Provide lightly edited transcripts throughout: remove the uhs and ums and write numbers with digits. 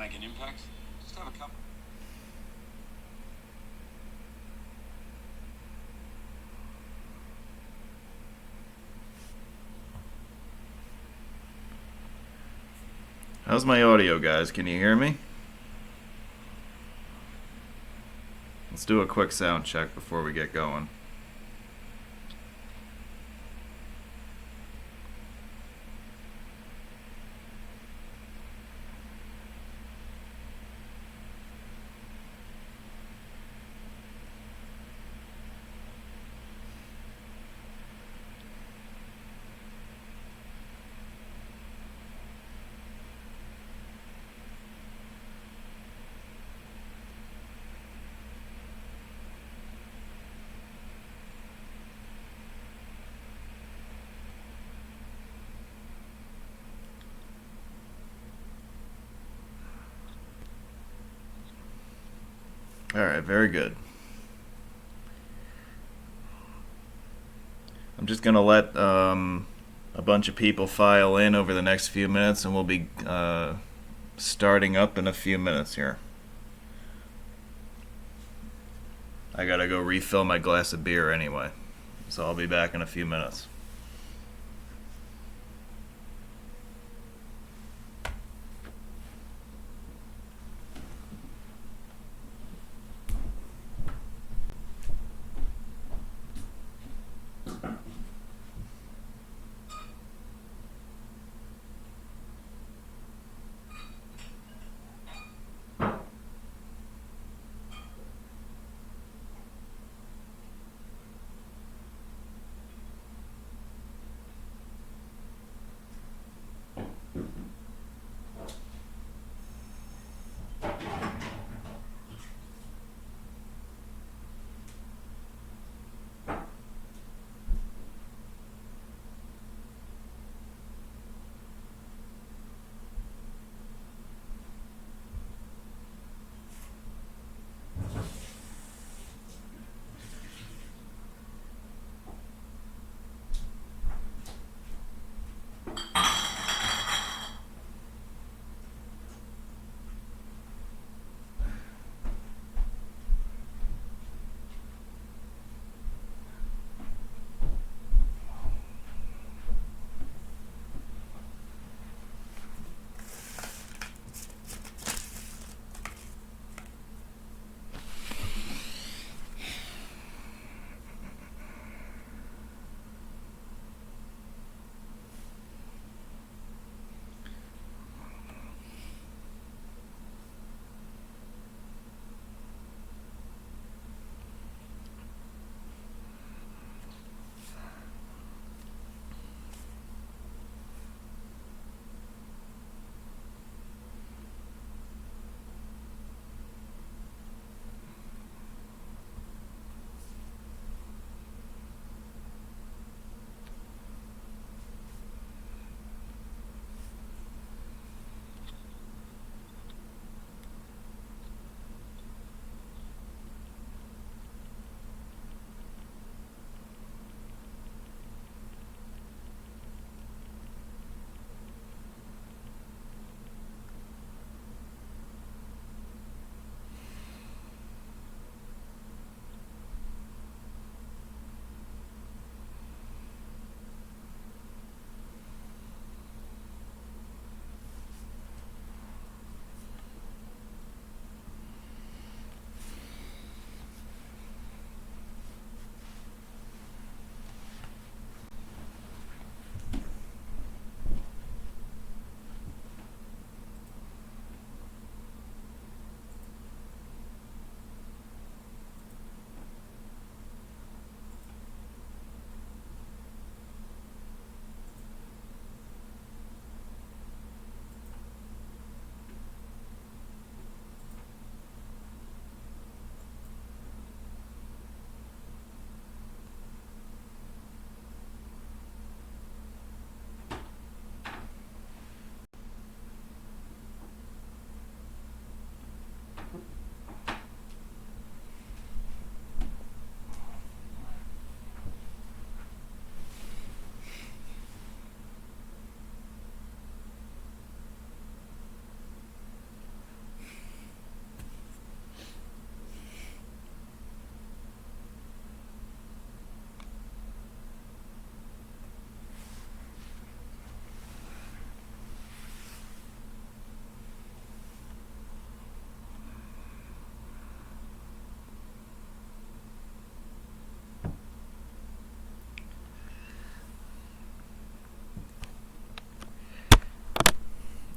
make an impact, just have a couple. How's my audio, guys? Can you hear me? Let's do a quick sound check before we get going. Alright, very good. I'm just going to let a bunch of people file in over the next few minutes, and we'll be starting up in a few minutes here. I gotta go refill my glass of beer anyway, so I'll be back in a few minutes.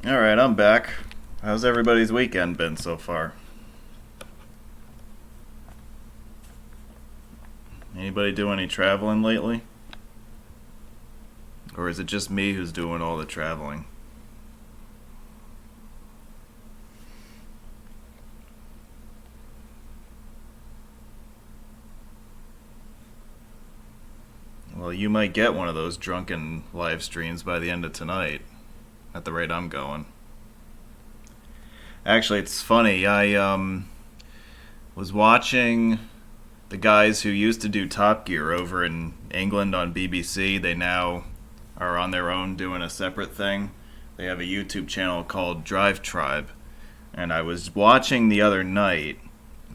Alright, I'm back. How's everybody's weekend been so far? Anybody do any traveling lately? Or is it just me who's doing all the traveling? Well, you might get one of those drunken live streams by the end of tonight, at the rate I'm going. Actually, it's funny. I was watching the guys who used to do Top Gear over in England on BBC. They now are on their own doing a separate thing. They have a YouTube channel called Drive Tribe. And I was watching the other night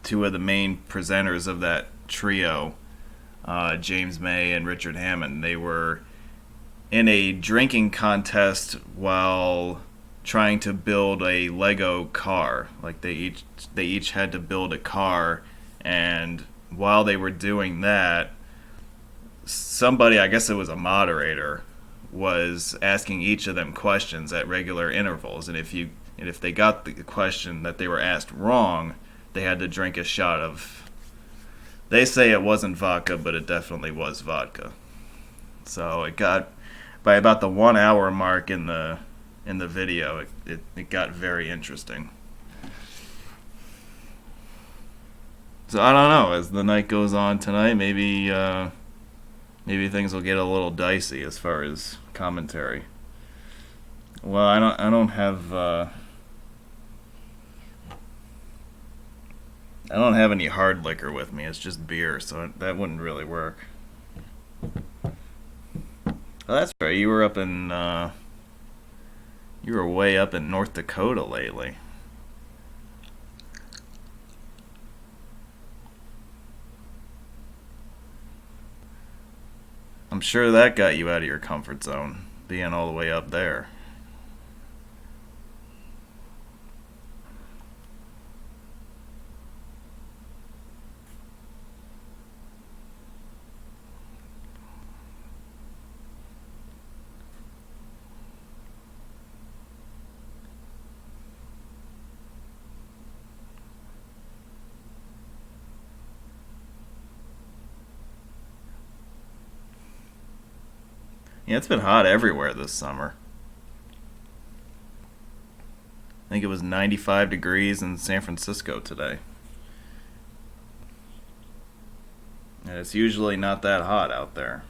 two of the main presenters of that trio, James May and Richard Hammond. They were in a drinking contest while trying to build a Lego car. Like they each had to build a car, and while they were doing that, somebody, I guess it was a moderator, was asking each of them questions at regular intervals, and if they got the question that they were asked wrong, they had to drink a shot of. They say it wasn't vodka, but it definitely was vodka. So it got by about the 1 hour mark in the video. It got very interesting. So I don't know. As the night goes on tonight, maybe things will get a little dicey as far as commentary. Well, I don't have any hard liquor with me. It's just beer, so that wouldn't really work. Oh, that's right. You were way up in North Dakota lately. I'm sure that got you out of your comfort zone, being all the way up there. Yeah, it's been hot everywhere this summer. I think it was 95 degrees in San Francisco today. And it's usually not that hot out there.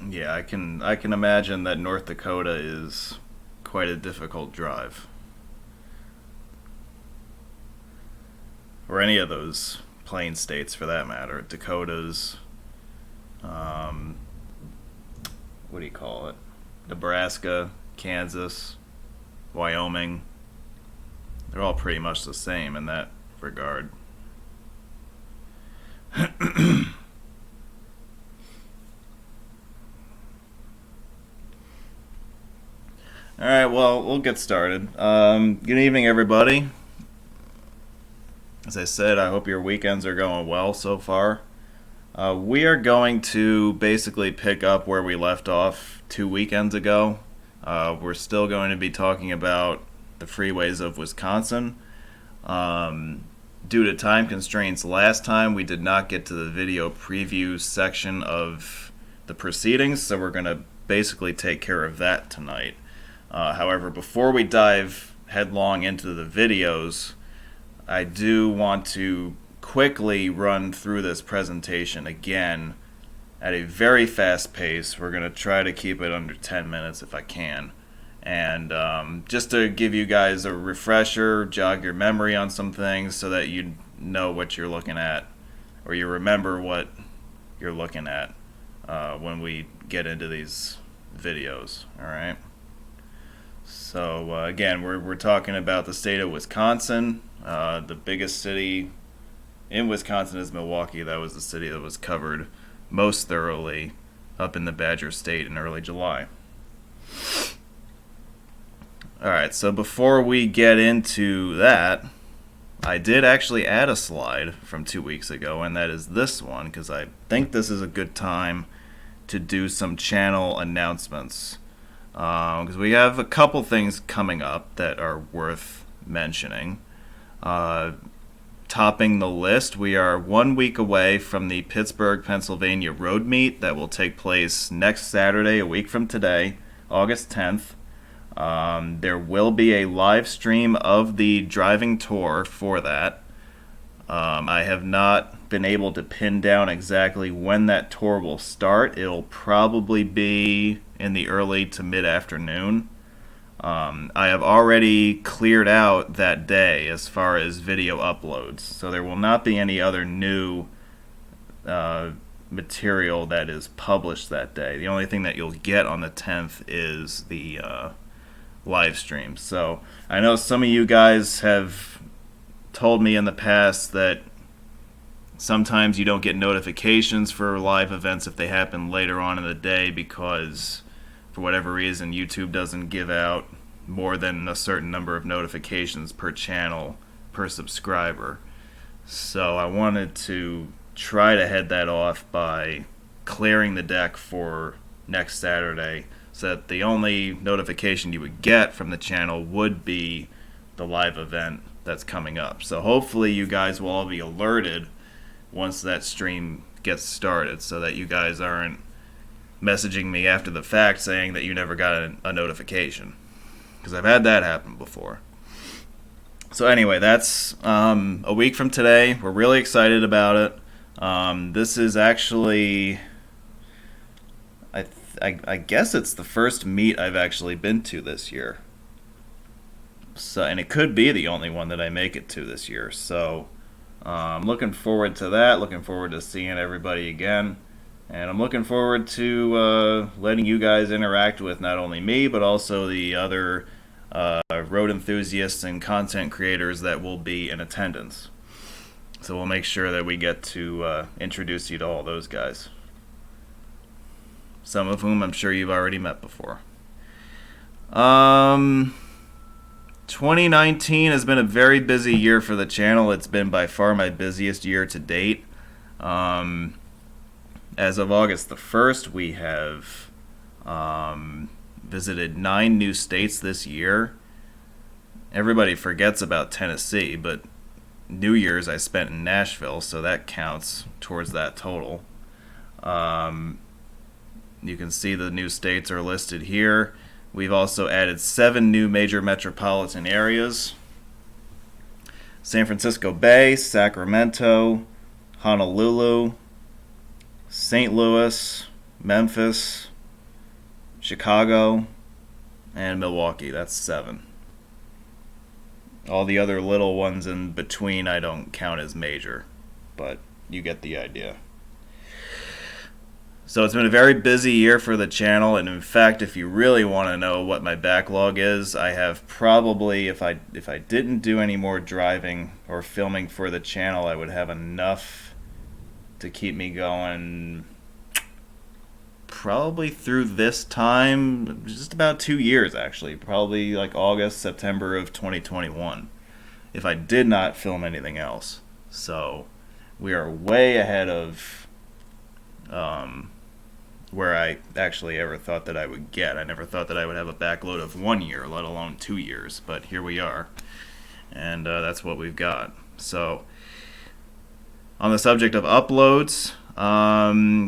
Yeah, I can imagine that North Dakota is quite a difficult drive. Or any of those plain states for that matter. Dakotas, um, what do you call it? Nebraska, Kansas, Wyoming. They're all pretty much the same in that regard. All right, well, we'll get started. Good evening, everybody. As I said, I hope your weekends are going well so far. We are going to basically pick up where we left off 2 weekends ago. We're still going to be talking about the freeways of Wisconsin. Due to time constraints last time, we did not get to the video preview section of the proceedings, so we're going to basically take care of that tonight. However, before we dive headlong into the videos, I do want to quickly run through this presentation again at a very fast pace. We're going to try to keep it under 10 minutes if I can. And just to give you guys a refresher, jog your memory on some things so that you know what you're looking at, or you remember what you're looking at when we get into these videos. All right. So again, we're talking about the state of Wisconsin. The biggest city in Wisconsin is Milwaukee. That was the city that was covered most thoroughly up in the Badger State in early July. Alright, so before we get into that, I did actually add a slide from 2 weeks ago, and that is this one, because I think this is a good time to do some channel announcements. Because we have a couple things coming up that are worth mentioning. Topping the list, we are 1 week away from the Pittsburgh, Pennsylvania road meet that will take place next Saturday, a week from today, August 10th. There will be a live stream of the driving tour for that. I have not been able to pin down exactly when that tour will start. It'll probably be in the early to mid-afternoon. I have already cleared out that day as far as video uploads, so there will not be any other new material that is published that day. The only thing that you'll get on the 10th is the live stream. So I know some of you guys have told me in the past that sometimes you don't get notifications for live events if they happen later on in the day because for whatever reason YouTube doesn't give out more than a certain number of notifications per channel per subscriber. So I wanted to try to head that off by clearing the deck for next Saturday so that the only notification you would get from the channel would be the live event that's coming up. So hopefully you guys will all be alerted once that stream gets started so that you guys aren't messaging me after the fact saying that you never got a notification, because I've had that happen before. So anyway, that's a week from today. We're really excited about it. This is actually, I guess it's the first meet I've actually been to this year. So, and it could be the only one that I make it to this year. So I'm looking forward to that. Looking forward to seeing everybody again. And I'm looking forward to letting you guys interact with not only me, but also the other road enthusiasts and content creators that will be in attendance. So we'll make sure that we get to introduce you to all those guys. Some of whom I'm sure you've already met before. 2019 has been a very busy year for the channel. It's been by far my busiest year to date. As of August the 1st, we have visited 9 new states this year. Everybody forgets about Tennessee, but New Year's I spent in Nashville, so that counts towards that total. You can see the new states are listed here. We've also added 7 new major metropolitan areas: San Francisco Bay, Sacramento, Honolulu, St. Louis, Memphis, Chicago, and Milwaukee. That's 7. All the other little ones in between I don't count as major, but you get the idea. So it's been a very busy year for the channel, and in fact, if you really want to know what my backlog is, I have probably, if I didn't do any more driving or filming for the channel, I would have enough to keep me going probably through this time, just about 2 years actually, probably like August, September of 2021, if I did not film anything else. So we are way ahead of where I actually ever thought that I would get. I never thought that I would have a backload of 1 year, let alone 2 years, but here we are, and that's what we've got. So on the subject of uploads,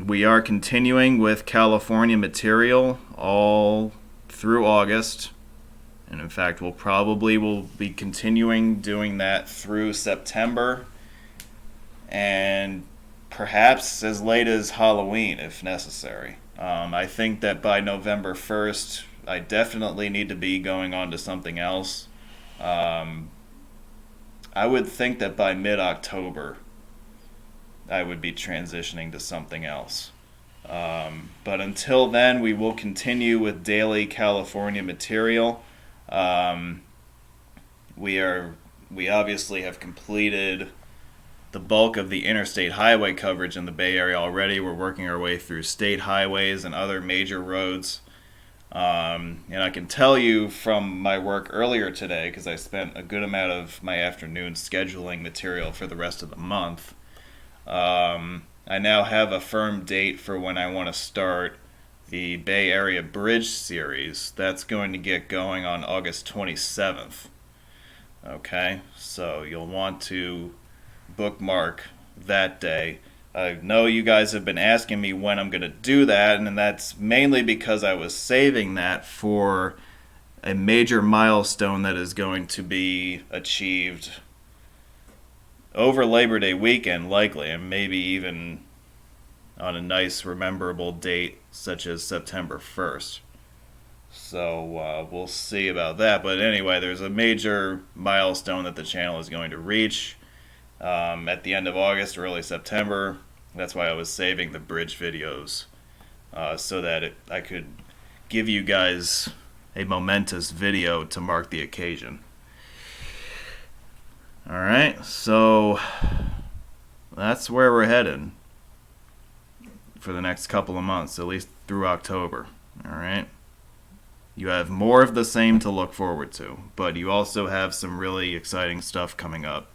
we are continuing with California material all through August, and in fact will be continuing doing that through September, and perhaps as late as Halloween if necessary. I think that by November 1st I definitely need to be going on to something else. I would think that by mid-October, I would be transitioning to something else. But until then, we will continue with daily California material. Um, we obviously have completed the bulk of the interstate highway coverage in the Bay Area already. We're working our way through state highways and other major roads. And I can tell you from my work earlier today, because I spent a good amount of my afternoon scheduling material for the rest of the month, I now have a firm date for when I want to start the Bay Area Bridge series. That's going to get going on August 27th. Okay, so you'll want to bookmark that day. I know you guys have been asking me when I'm going to do that, and that's mainly because I was saving that for a major milestone that is going to be achieved over Labor Day weekend, likely, and maybe even on a nice, memorable date such as September 1st. So we'll see about that. But anyway, there's a major milestone that the channel is going to reach at the end of August or early September. That's why I was saving the bridge videos so that I could give you guys a momentous video to mark the occasion. Alright, so that's where we're headed for the next couple of months, at least through October. Alright? You have more of the same to look forward to, but you also have some really exciting stuff coming up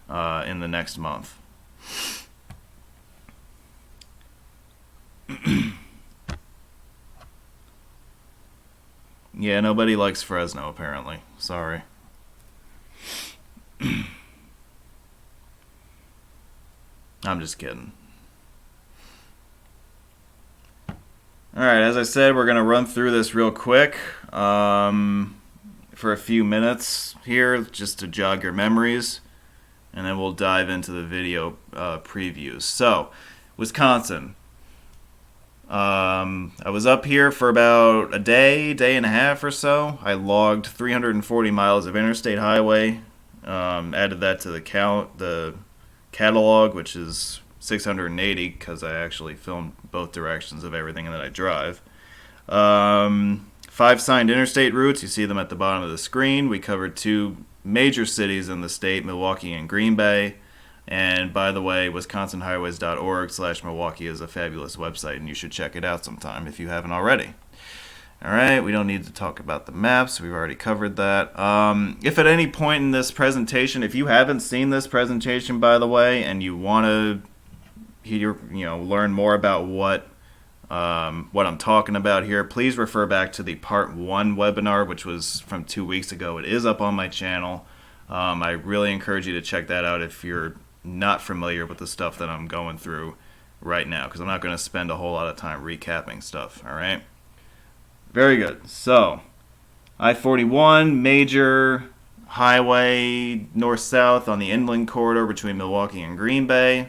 in the next month. Yeah, nobody likes Fresno, apparently. Sorry. I'm just kidding. Alright, as I said, we're going to run through this real quick for a few minutes here, just to jog your memories, and then we'll dive into the video previews. So, Wisconsin. I was up here for about a day and a half or so. I logged 340 miles of interstate highway, added that to the catalog, which is 680 because I actually filmed both directions of everything that I drive. 5 signed interstate routes. You see them at the bottom of the screen. We covered 2 major cities in the state, Milwaukee and Green Bay. And by the way, wisconsinhighways.org/Milwaukee is a fabulous website, and you should check it out sometime if you haven't already. Alright, we don't need to talk about the maps. We've already covered that. If at any point in this presentation, if you haven't seen this presentation, by the way, and you want to learn more about what I'm talking about here, please refer back to the Part 1 webinar, which was from 2 weeks ago. It is up on my channel. I really encourage you to check that out if you're not familiar with the stuff that I'm going through right now, because I'm not going to spend a whole lot of time recapping stuff. Alright? Very good. So, I-41, major highway north-south on the inland corridor between Milwaukee and Green Bay.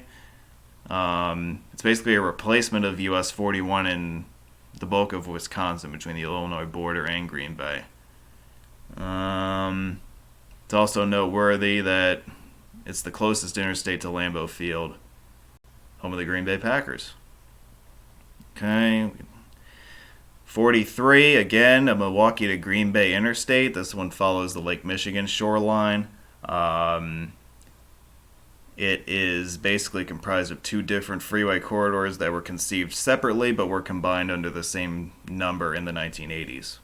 It's basically a replacement of US 41 in the bulk of Wisconsin between the Illinois border and Green Bay. It's also noteworthy that it's the closest interstate to Lambeau Field, home of the Green Bay Packers. Okay. 43, again, a Milwaukee to Green Bay interstate. This one follows the Lake Michigan shoreline. It is basically comprised of 2 different freeway corridors that were conceived separately but were combined under the same number in the 1980s.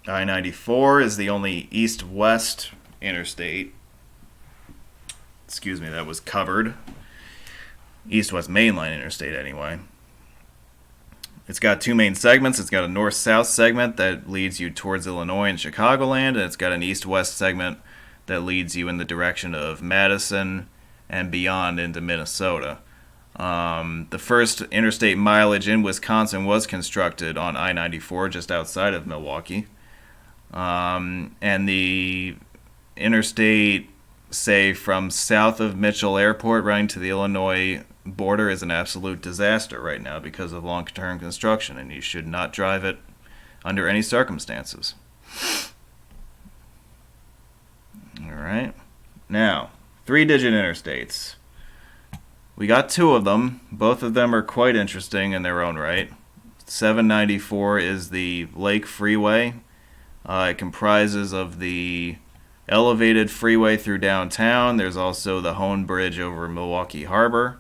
I-94 is the only east-west interstate, that was covered. East-west mainline interstate, anyway. It's got 2 main segments. It's got a north-south segment that leads you towards Illinois and Chicagoland, and it's got an east-west segment that leads you in the direction of Madison and beyond into Minnesota. The first interstate mileage in Wisconsin was constructed on I-94 just outside of Milwaukee. And the interstate, say, from south of Mitchell Airport running to the Illinois border is an absolute disaster right now because of long-term construction, and you should not drive it under any circumstances. All right. Now, 3-digit interstates. We got 2 of them. Both of them are quite interesting in their own right. 794 is the Lac Freeway. It comprises of the elevated freeway through downtown. There's also the Hone Bridge over Milwaukee Harbor.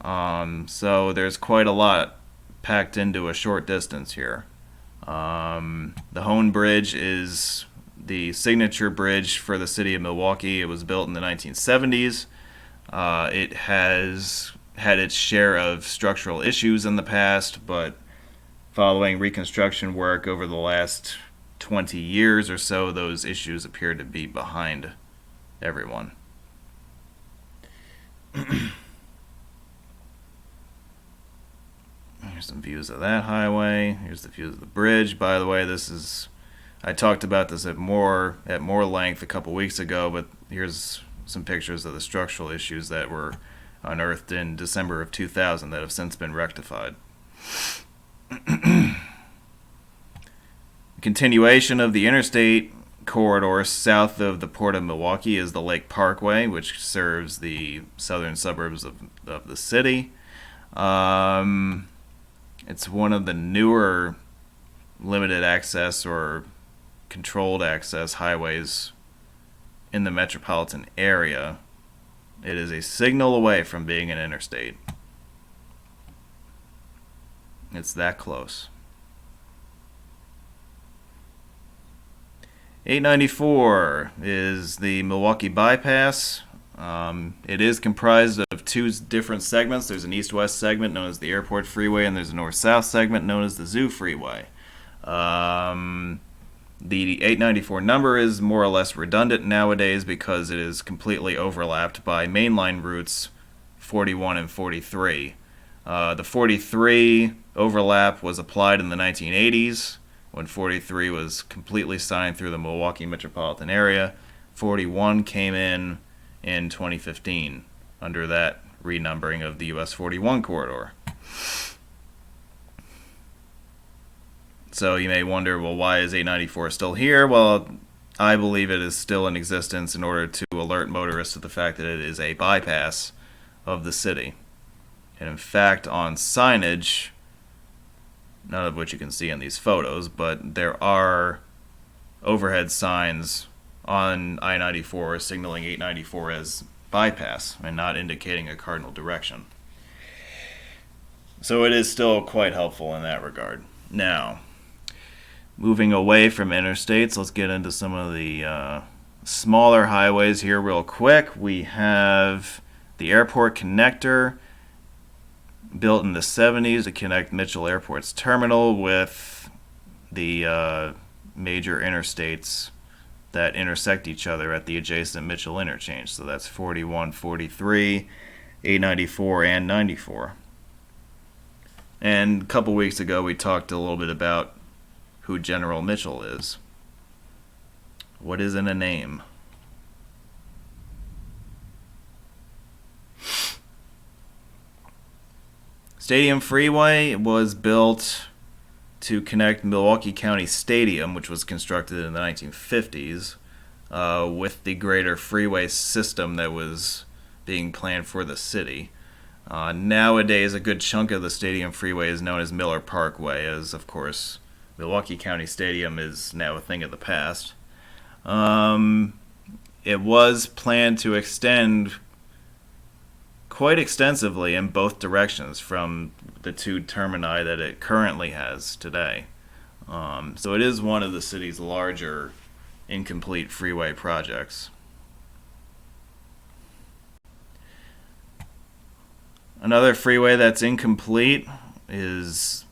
So there's quite a lot packed into a short distance here. The Hone Bridge is the signature bridge for the city of Milwaukee. It was built in the 1970s. It has had its share of structural issues in the past, but following reconstruction work over the last 20 years or so, those issues appear to be behind everyone. Here's some views of that highway. Here's the views of the bridge. By the way, I talked about this at more length a couple weeks ago, but here's some pictures of the structural issues that were unearthed in December of 2000 that have since been rectified. Continuation of the interstate corridor south of the Port of Milwaukee is the Lake Parkway, which serves the southern suburbs of the city. It's one of the newer limited access or controlled access highways in the metropolitan area. It is a signal away from being an interstate. It's that close. 894 is the Milwaukee bypass. It is comprised of 2 different segments. There's an east-west segment known as the Airport Freeway, and there's a north-south segment known as the Zoo Freeway. The 894 number is more or less redundant nowadays because it is completely overlapped by mainline routes 41 and 43. The 43 overlap was applied in the 1980s when 43 was completely signed through the Milwaukee metropolitan area. 41 came in 2015 under that renumbering of the US 41 corridor. So you may wonder, well, why is 894 still here? Well, I believe it is still in existence in order to alert motorists to the fact that it is a bypass of the city. And in fact, on signage, none of which you can see in these photos, but there are overhead signs on I-94 signaling 894 as bypass and not indicating a cardinal direction. So it is still quite helpful in that regard. Now, moving away from interstates, let's get into some of the smaller highways here real quick. We have the Airport Connector, built in the 70s to connect Mitchell Airport's terminal with the major interstates that intersect each other at the adjacent Mitchell interchange. So that's 41, 43, 894, and 94. And a couple weeks ago, we talked a little bit about who General Mitchell is. What is in a name? Stadium Freeway was built to connect Milwaukee County Stadium, which was constructed in the 1950s, with the greater freeway system that was being planned for the city. Nowadays, a good chunk of the Stadium Freeway is known as Miller Parkway, as, of course, Milwaukee County Stadium is now a thing of the past. It was planned to extend quite extensively in both directions from the 2 termini that it currently has today. So it is one of the city's larger incomplete freeway projects. Another freeway that's incomplete is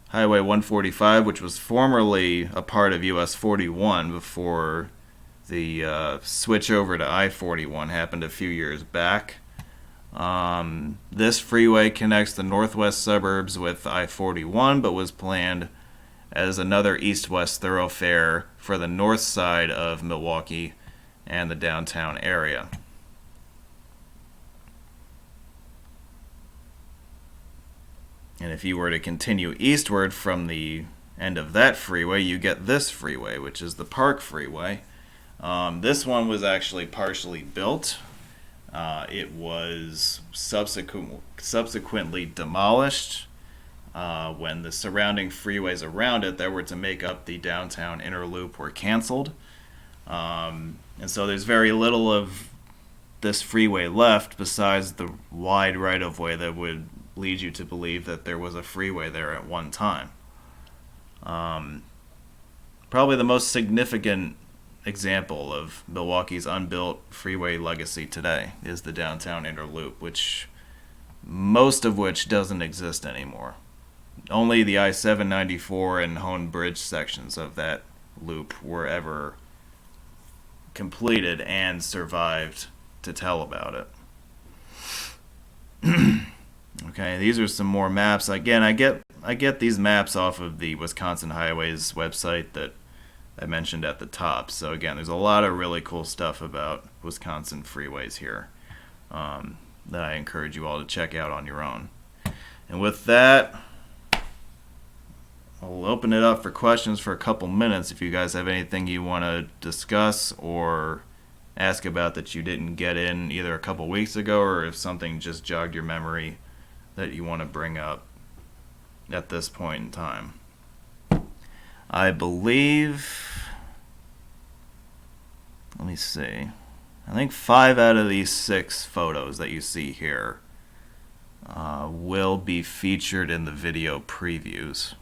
Highway 145, which was formerly a part of US 41 before the switch over to I-41 happened a few years back. This freeway connects the northwest suburbs with I-41, but was planned as another east-west thoroughfare for the north side of Milwaukee and the downtown area. And if you were to continue eastward from the end of that freeway, you get this freeway, which is the Park Freeway. This one was actually partially built. It was subsequently demolished when the surrounding freeways around it that were to make up the downtown inner loop were canceled. And so there's very little of this freeway left besides the wide right-of-way that would lead you to believe that there was a freeway there at one time. Probably the most significant example of Milwaukee's unbuilt freeway legacy today is the downtown inner loop, most of which doesn't exist anymore. Only the I-794 and Hone Bridge sections of that loop were ever completed and survived to tell about it. Okay, these are some more maps. Again, I get these maps off of the Wisconsin Highways website that I mentioned at the top. So again, there's a lot of really cool stuff about Wisconsin freeways here that I encourage you all to check out on your own. And with that, I'll open it up for questions for a couple minutes if you guys have anything you want to discuss or ask about that you didn't get in either a couple weeks ago, or if something just jogged your memory that you want to bring up at this point in time. I believe, let me see, I think 5 out of these 6 photos that you see here will be featured in the video previews.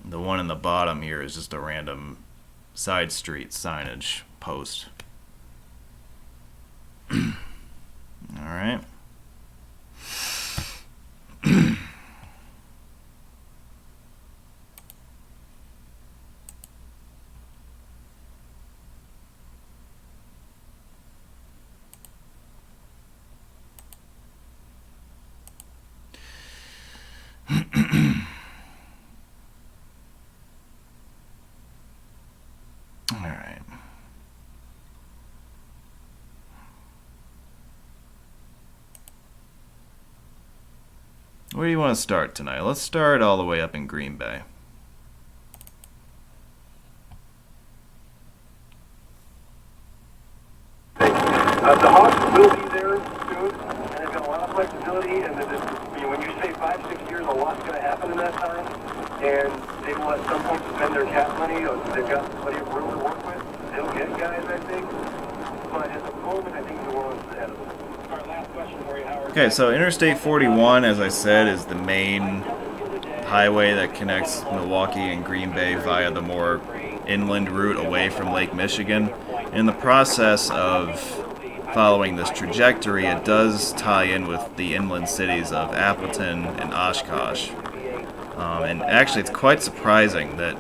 The one in the bottom here is just a random side street signage post. Alright. Alright. Where do you want to start tonight? Let's start all the way up in Green Bay. The Hawks will be there soon, and they've got a lot of flexibility, and when you say 5-6 years, a lot's going to happen in that time, and they will at some point spend their cap money, or they've got plenty of room to work with. They'll get guys, I think, but at the moment, I think New Orleans is ahead of them. Our last question for you, Howard. Okay, so Interstate 41, as I said, is the main highway that connects Milwaukee and Green Bay via the more inland route away from Lake Michigan. In the process of following this trajectory, it does tie in with the inland cities of Appleton and Oshkosh. And actually, it's quite surprising that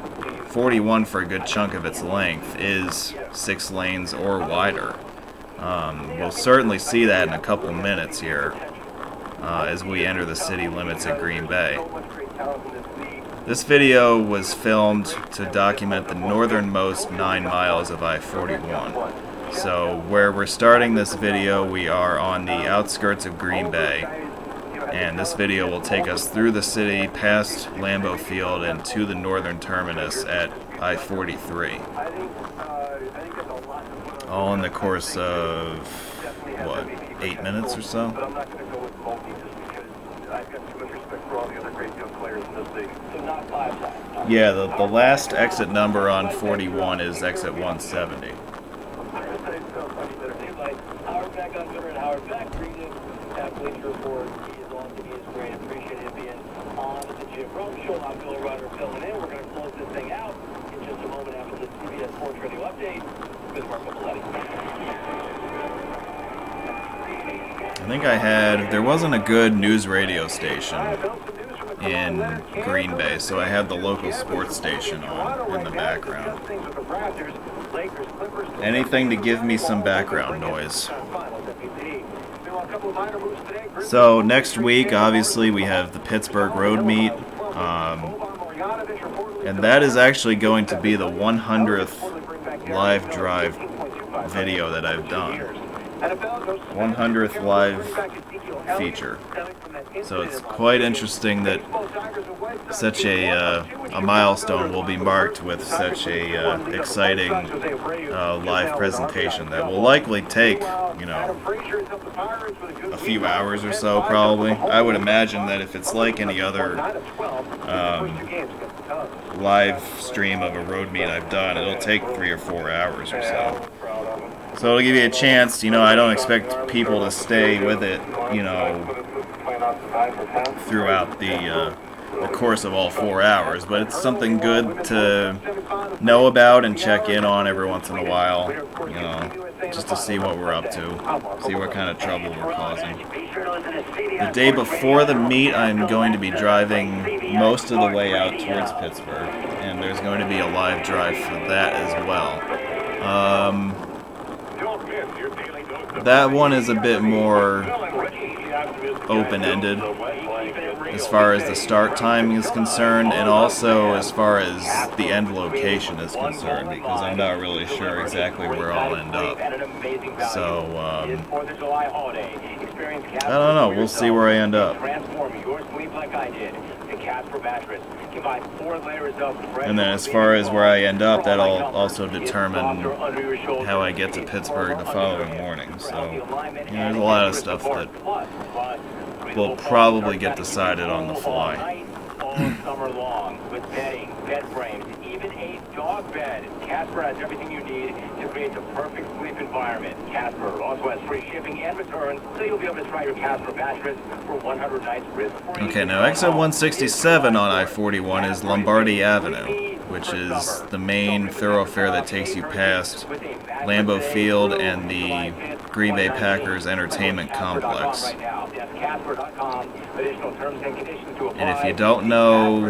41, for a good chunk of its length, is 6 lanes or wider. We'll certainly see that in a couple minutes here as we enter the city limits at Green Bay. This video was filmed to document the northernmost 9 miles of I-41. So where we're starting this video, we are on the outskirts of Green Bay, and this video will take us through the city, past Lambeau Field, and to the northern terminus at I-43. All in the course of, what, 8 minutes or so? Yeah, the last exit number on 41 is exit 170. Howard back on Twitter and Howard back reading athletes report. He is on. He is great. Appreciate him being on the Jim Rome Show. I'm Bill Ryder filling in. We're going to close this thing out in just a moment after the CBS Sports Radio update with Marco Belletti. I think there wasn't a good news radio station in Green Bay, so I had the local sports station on in the background. Anything to give me some background noise. So next week, obviously, we have the Pittsburgh Road Meet, and that is actually going to be the 100th live drive video that I've done. 100th live feature. So it's quite interesting that such a milestone will be marked with such a exciting live presentation that will likely take, a few hours or so probably. I would imagine that if it's like any other live stream of a road meet I've done, it'll take 3 or 4 hours or so. So it'll give you a chance, I don't expect people to stay with it, throughout the course of all 4 hours, but it's something good to know about and check in on every once in a while, just to see what we're up to, see what kind of trouble we're causing. The day before the meet, I'm going to be driving most of the way out towards Pittsburgh, and there's going to be a live drive for that as well. That one is a bit more open-ended as far as the start time is concerned, and also as far as the end location is concerned, because I'm not really sure exactly where I'll end up. So, I don't know. We'll see where I end up. And then as far as where I end up, that'll also determine how I get to Pittsburgh the following morning. So, there's a lot of stuff that will probably get decided on the fly. All summer long with bedding, bed frames, even a dog bed. Casper has everything you need to create the perfect sleep environment. Casper also has free shipping and returns, so you'll be able to try your Casper mattress for 100 nights risk-free. Okay, now exit 167 on I-41 is Lombardi Avenue, which is the main thoroughfare that takes you past Lambeau Field and the Green Bay Packers Entertainment Complex. And if you don't know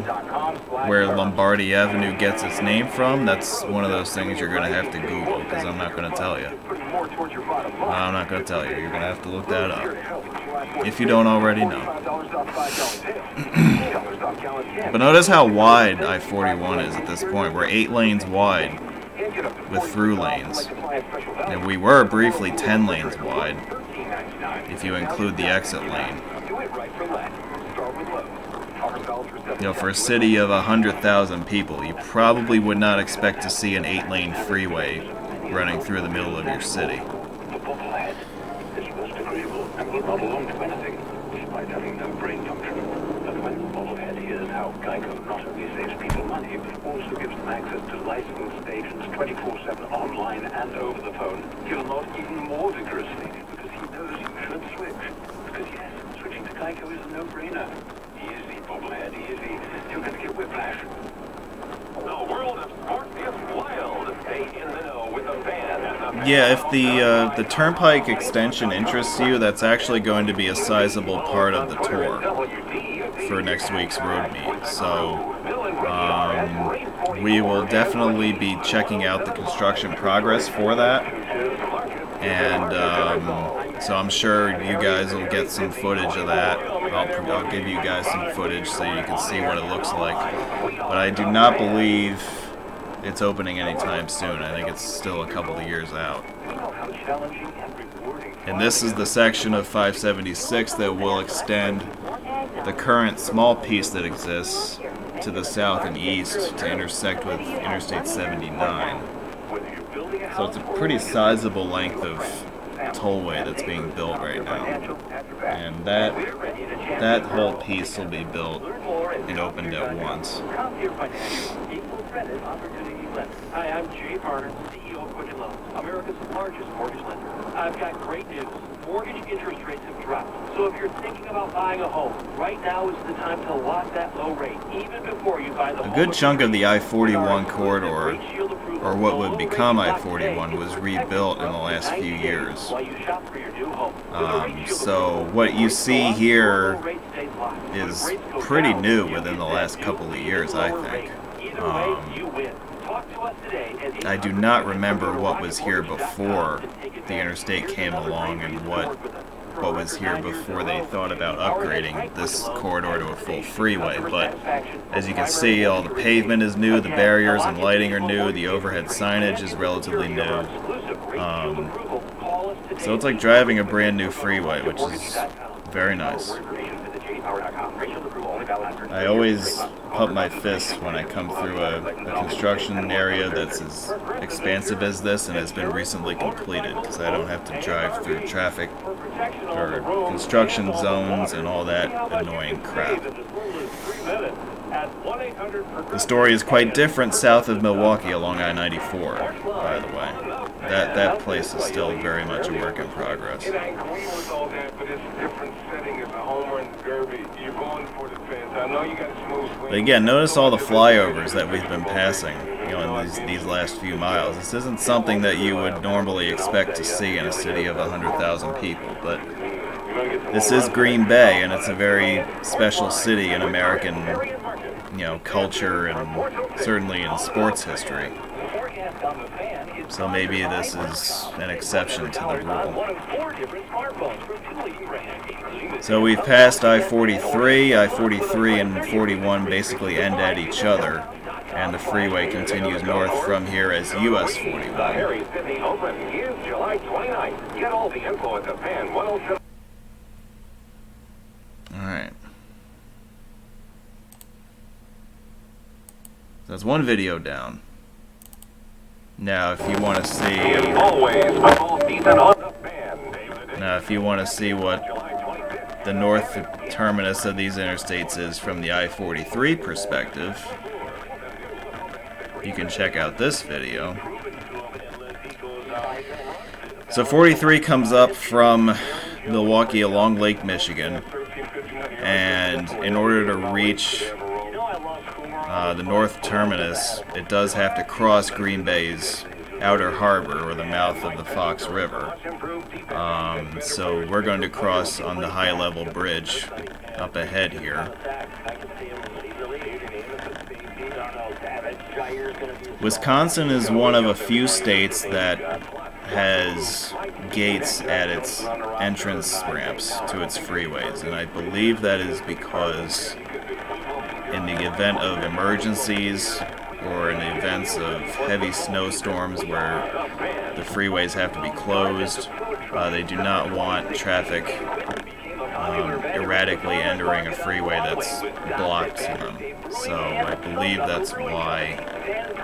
where Lombardi Avenue gets its name from, that's one of those things you're going to have to Google, because I'm not going to tell you. I'm not going to tell you. You're going to have to look that up, if you don't already know. But notice how wide I-41 is at this point. We're 8 lanes wide with through lanes. And we were briefly 10 lanes wide, if you include the exit lane. For a city of 100,000 people, you probably would not expect to see an 8-lane freeway running through the middle of your city. Despite having no brain function, and when bobblehead hears how Geico not only saves people money, but also gives them access to licensed agents 24/7 online and over the phone, he'll nod even more vigorously because he knows you should switch. Because yes, switching to Geico is a no-brainer. Easy, bobblehead, easy. You're going to get whiplash. The world of sport is wild. Stay in the know with a fan. Yeah, if the Turnpike extension interests you, that's actually going to be a sizable part of the tour for next week's road meet. So we will definitely be checking out the construction progress for that. And so I'm sure you guys will get some footage of that. I'll give you guys some footage so you can see what it looks like. But I do not believe it's opening anytime soon. I think it's still a couple of years out. And this is the section of 576 that will extend the current small piece that exists to the south and east to intersect with Interstate 79. So it's a pretty sizable length of tollway that's being built right now. And that whole piece will be built and opened at once. Hi, I'm Jay Barner, CEO of Quicken Loans, America's largest mortgage lender. I've got great news. Mortgage interest rates have dropped. So if you're thinking about buying a home, right now is the time to lock that low rate, even before you buy the home. A good chunk of the I-41 corridor, or what would become I-41, was rebuilt in the last few years. So what you see here is pretty new within the last couple of years, I think. I do not remember what was here before the interstate came along and what was here before they thought about upgrading this corridor to a full freeway. But as you can see, all the pavement is new, the barriers and lighting are new, the overhead signage is relatively new. So it's like driving a brand new freeway, which is very nice. I always pump my fist when I come through a construction area that's as expansive as this and has been recently completed, because I don't have to drive through traffic or construction zones and all that annoying crap. The story is quite different south of Milwaukee along I-94, by the way. That place is still very much a work in progress. But again, notice all the flyovers that we've been passing, in these last few miles. This isn't something that you would normally expect to see in a city of 100,000 people, but this is Green Bay, and it's a very special city in American, culture and certainly in sports history. So maybe this is an exception to the rule. So we've passed I-43. I-43 and 41 basically end at each other, and the freeway continues north from here as US 41. Alright. That's one video down. Now, if you want to see what the north terminus of these interstates is from the I-43 perspective, you can check out this video. So 43 comes up from Milwaukee along Lake Michigan, and in order to reach the north terminus, it does have to cross Green Bay's outer harbor, or the mouth of the Fox River. So we're going to cross on the high-level bridge up ahead here. Wisconsin is one of a few states that has gates at its entrance ramps to its freeways, and I believe that is because in the event of emergencies or in the events of heavy snowstorms where the freeways have to be closed, they do not want traffic erratically entering a freeway that's blocked to them. So I believe that's why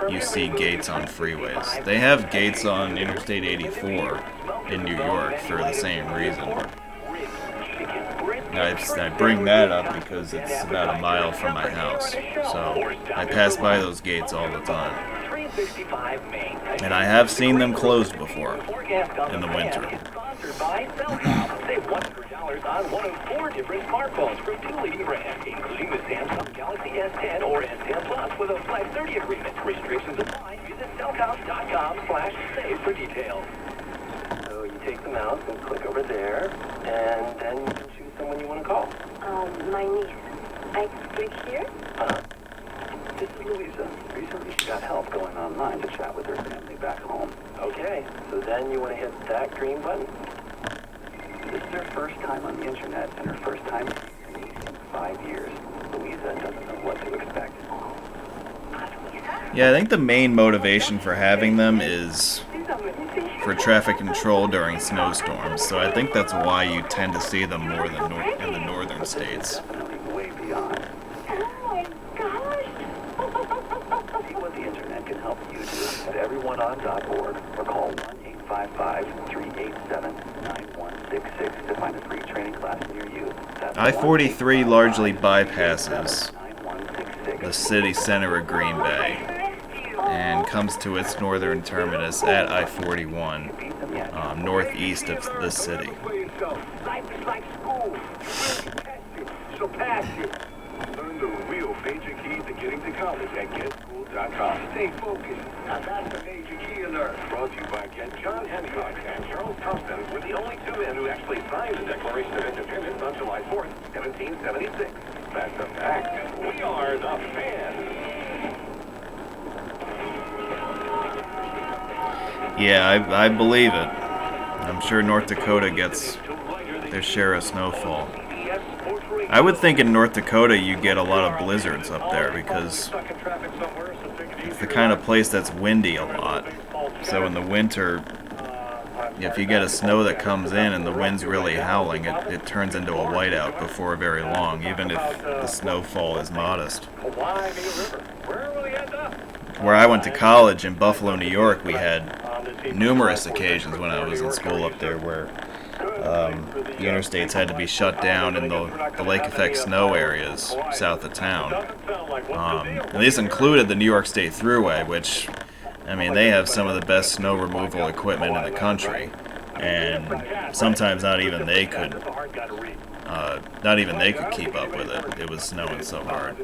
you see gates on freeways. They have gates on Interstate 84 in New York for the same reason. I bring that up because it's about a mile from my house, so I pass by those gates all the time. And I have seen them closed before in the winter. Save $100 on one of 4 different smartphones from 2 leading brands, including the Samsung Galaxy S10 or S10 Plus with a Flex 30 agreement. Restrictions apply. Visit cellcom.com/save for details. So you take the mouse and click over there, and then you can choose someone you want to call. My niece. I click here? This is Louisa. Recently she got help going online to chat with her family back home. Okay, so then you want to hit that green button. This is her first time on the internet and her first time in 5 years. Louisa doesn't know what to expect. Yeah, I think the main motivation for having them is for traffic control during snowstorms, so I think that's why you tend to see them more than in the northern states. Definitely way beyond. Oh my gosh! See what the internet can help you do at everyoneon.org or call 1-855-387-9166 to find a free training class near you. I-43 largely bypasses the city center of Green Bay and comes to its northern terminus at I-41, northeast of the city. Learn the real major key to getting to college at GetSchool.com. Stay focused. And that's the major key alert. Brought to you by John Hancock and Charles Thompson were the only 2 men who actually signed the Declaration of Independence on July 4th, 1776. That's a fact. We are the fans. Yeah, I believe it. I'm sure North Dakota gets their share of snowfall. I would think in North Dakota you get a lot of blizzards up there because it's the kind of place that's windy a lot. So in the winter, if you get a snow that comes in and the wind's really howling, it turns into a whiteout before very long, even if the snowfall is modest. Where I went to college in Buffalo, New York, we had numerous occasions when I was in school up there where the interstates had to be shut down in the lake effect snow areas south of town. And these included the New York State Thruway, which, I mean, they have some of the best snow removal equipment in the country, and sometimes not even they could keep up with it. It was snowing so hard.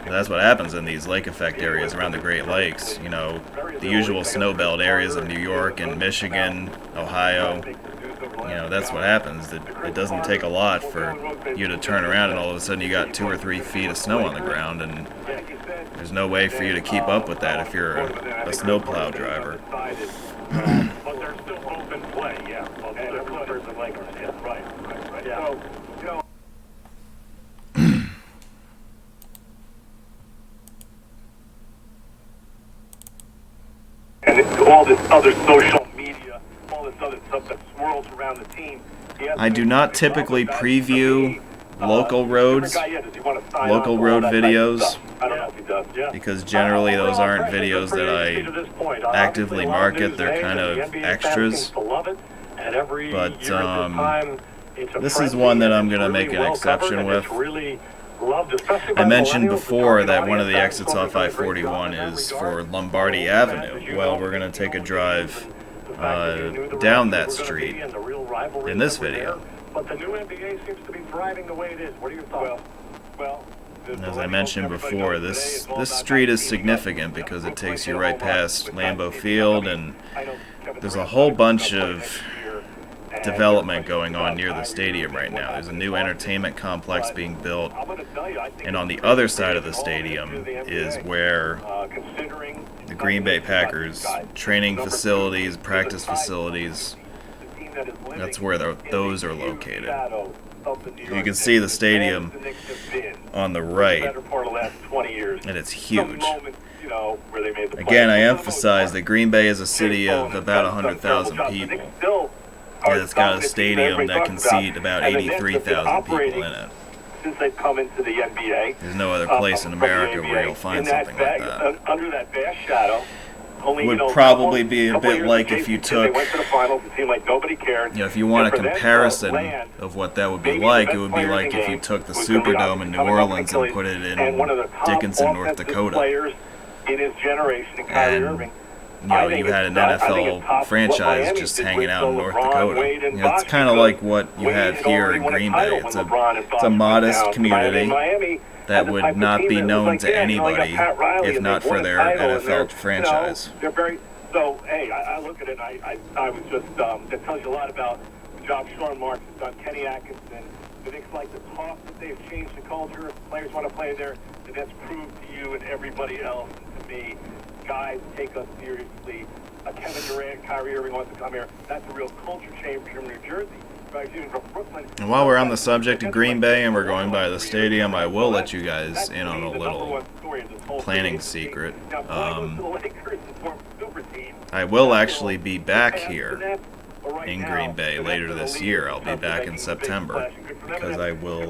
And that's what happens in these lake effect areas around the Great Lakes. You know, the usual snow belt areas of New York and Michigan, Ohio. You know, that's what happens. It doesn't take a lot for you to turn around and all of a sudden you got 2 or 3 feet of snow on the ground, and there's no way for you to keep up with that if you're a snowplow driver. But they're still open play, yeah. Right. Yeah. So, you know. And all this other social media, all this other stuff that swirls around the team. I do not typically preview local road videos, because generally those aren't videos that I actively market. They're kind of extras. But this is one that I'm going to make an exception with. I mentioned before that one of the exits off I-41 is for Lombardy Avenue. Well, we're going to take a drive down that street in this video. But the new NBA seems to be thriving the way it is. What are your thoughts? Well, and as I mentioned before, this street is significant because it takes you right past Lambeau Field, and there's a whole bunch of development going on near the stadium right now. There's a new entertainment complex being built, and on the other side of the stadium is where the Green Bay Packers training facilities, practice facilities, that's where those are located. You can see the stadium on the right, and it's huge. Again, I emphasize that Green Bay is a city of about 100,000 people, and it's got a stadium that can seat about 83,000 people in it. Since they've come into the NBA, there's no other place in America where you'll find something like that. Under that vast shadow, would probably be a bit like if you took, if you want a comparison of what that would be like, it would be like if you took the Superdome in New Orleans and put it in Dickinson, North Dakota. And, you know, you had an NFL franchise just hanging out in North Dakota. You know, it's kind of like what you have here in Green Bay. It's a modest community that would not be known to anybody if not for their NFL franchise. They're very, so, hey, I look at it and I was just, it tells you a lot about the job Sean Marks has done, Kenny Atkinson. The Knicks like to talk that they've changed the culture. Players want to play there, and that's proved to you and everybody else, and to me, guys take us seriously. Kevin Durant, Kyrie Irving wants to come here. That's a real culture change from New Jersey. And while we're on the subject of Green Bay and we're going by the stadium, I will let you guys in on a little planning secret. I will actually be back here in Green Bay later this year. I'll be back in September because I will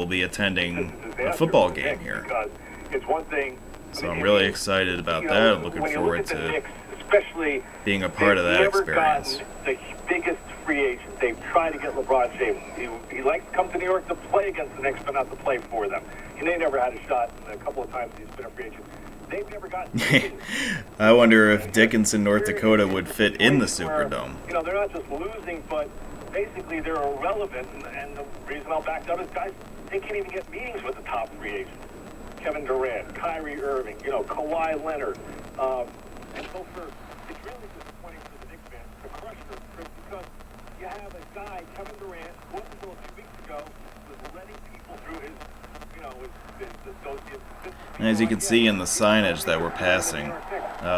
be attending a football game here. So I'm really excited about that. I'm looking forward to being a part of that experience. The biggest free agent. They've tried to get LeBron James. He likes to come to New York to play against the Knicks, but not to play for them. And they never had a shot a couple of times he's been a free agent. They've never gotten I wonder if Dickinson, North Dakota would fit in the Superdome. You know, they're not just losing, but basically they're irrelevant. And the reason I'll back up is, guys, they can't even get meetings with the top free agents. Kevin Durant, Kyrie Irving, you know, Kawhi Leonard. And so it's really disappointing for the Knicks fans to crush them, Chris, because you have a guy, Kevin Durant, who up until a few weeks ago was letting people through his, you know, his associates. And as you can see in the signage that we're passing,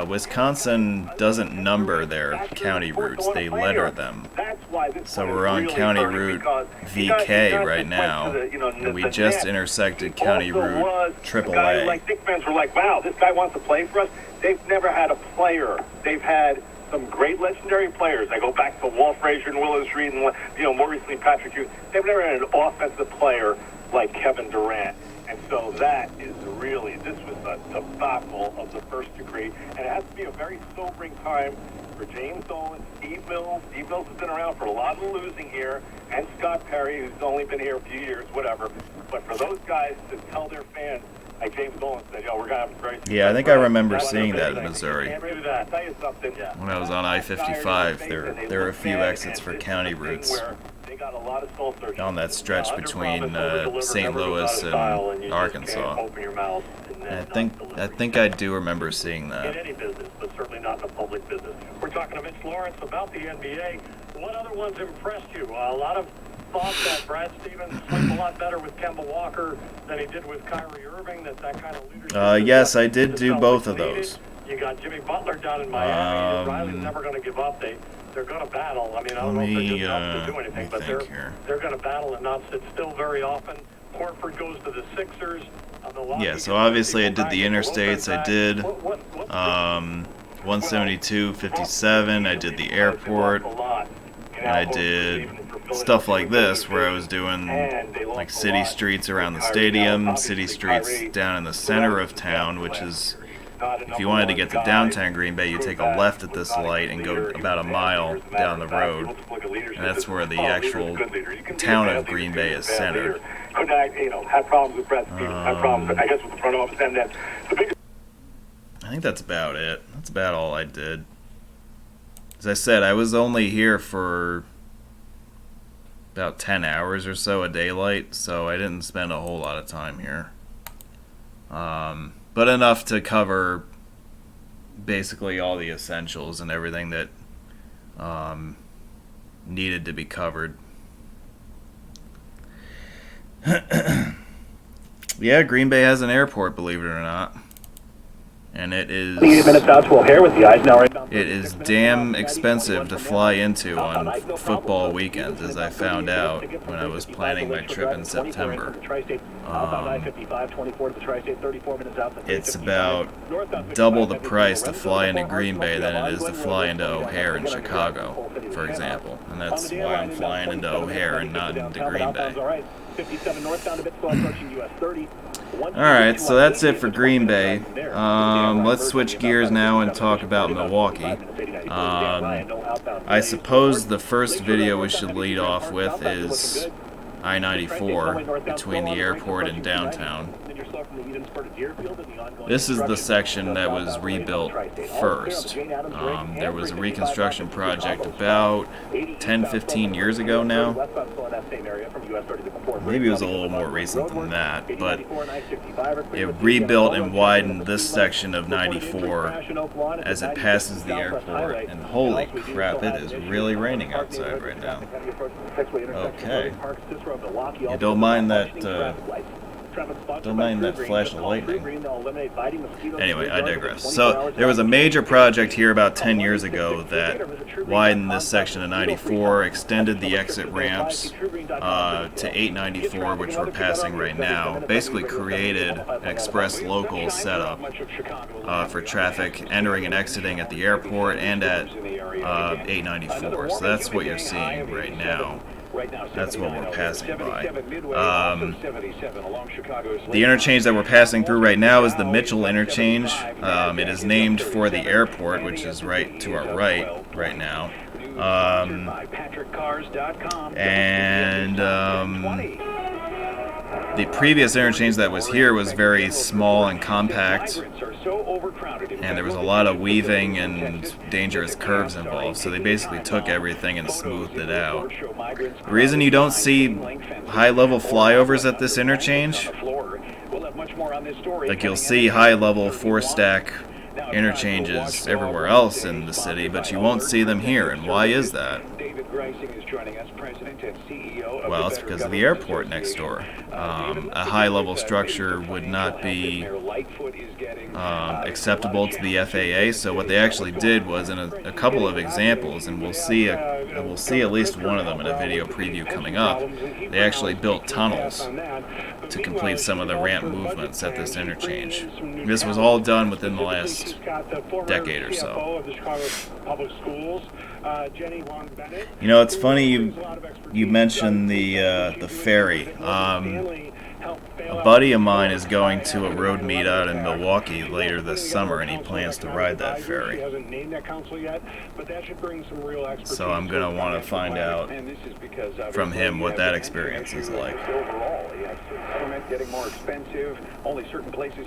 Wisconsin doesn't number their county routes, they letter them. why this So one is we're on really County hurting, Route because VK not right just now, went to the, and we the just net. intersected He County also Route was a guy who, AAA. like, Knicks fans were like, wow, this guy wants to play for us. They've never had a player. They've had some great legendary players. I go back to Walt Frazier and Willis Reed and, more recently Patrick Hughes. They've never had an offensive player like Kevin Durant. And so that is really, this was a debacle of the first degree. And it has to be a very sobering time for James Dolan, Steve Mills. Steve Mills has been around for a lot of the losing here, and Scott Perry, who's only been here a few years, whatever. But for those guys to tell their fans, like James Dolan said, we're going to have a great... Yeah, I think I remember seeing that in Missouri. Can't do that. I'll tell you something. When I was on I-55, there were a few exits for county routes on that stretch between St. Louis and Arkansas. And I think I do remember seeing In that. any business, but certainly not in a public business. We're talking to Mitch Lawrence about the NBA. What other ones impressed you? A lot of thought that Brad Stevens played a lot better with Kemba Walker than he did with Kyrie Irving. That kind of leadership. Yes, I did do both of those. You got Jimmy Butler down in Miami. Riley's never going to give up. They're going to battle. I mean, I don't know if they're just up to do anything, but they're going to battle and not sit still very often. Horford goes to the Sixers. Yeah, so obviously I did the Interstates. I did 172, 57. I did the airport. And I did stuff like this, where I was doing like city streets around the stadium, city streets down in the center of town, which is, if you wanted to get to downtown Green Bay, you take a left at this light and go about a mile down the road. And that's where the actual town of Green Bay is centered. Had problems with Brad Stevens, had problems, I guess, with the front office, and then the biggest... I think that's about it. That's about all I did. As I said, I was only here for about 10 hours or so of daylight, so I didn't spend a whole lot of time here. But enough to cover basically all the essentials and everything that needed to be covered. Yeah, Green Bay has an airport, believe it or not. And it is 8 minutes out to O'Hare with the Eisenhower. it is damn expensive to fly into on football weekends, as I found out when I was planning my trip in September. It's about double the price to fly into Green Bay than it is to fly into O'Hare in Chicago, for example. And that's why I'm flying into O'Hare and not into Green Bay. 57 northbound, a bit slow approaching US 30. Alright, so that's it for Green Bay. Let's switch gears now and talk about Milwaukee. I suppose the first video we should lead off with is I-94 between the airport and downtown. This is the section that was rebuilt first. There was a reconstruction project about 10-15 years ago now. Maybe it was a little more recent than that, but it rebuilt and widened this section of 94 as it passes the airport. And holy crap, it is really raining outside right now. Okay. You don't mind that flash of lightning. Anyway, I digress. So there was a major project here about 10 years ago that widened this section of 94, extended the exit ramps to 894, which we're passing right now. Basically created an express local setup for traffic entering and exiting at the airport and at 894. So that's what you're seeing right now. That's what we're passing by. The interchange that we're passing through right now is the Mitchell interchange. It is named for the airport, which is right to our right now. The previous interchange that was here was very small and compact, and there was a lot of weaving and dangerous curves involved, so they basically took everything and smoothed it out. The reason you don't see high-level flyovers at this interchange, like you'll see high-level four-stack interchanges everywhere else in the city, but you won't see them here, and why is that? Greising is joining us, President and CEO of Well, the it's Better because of the Government airport next door. Association. A high-level structure would not be acceptable to the FAA. So what they actually did was, in a couple of examples, and we'll see at least one of them in a video preview coming up, they actually built tunnels to complete some of the ramp movements at this interchange. This was all done within the last decade or so. You know, it's funny you mentioned the ferry. A buddy of mine is going to a road meet out in Milwaukee later this summer, and he plans to ride that ferry. So I'm going to want to find out from him what that experience is like.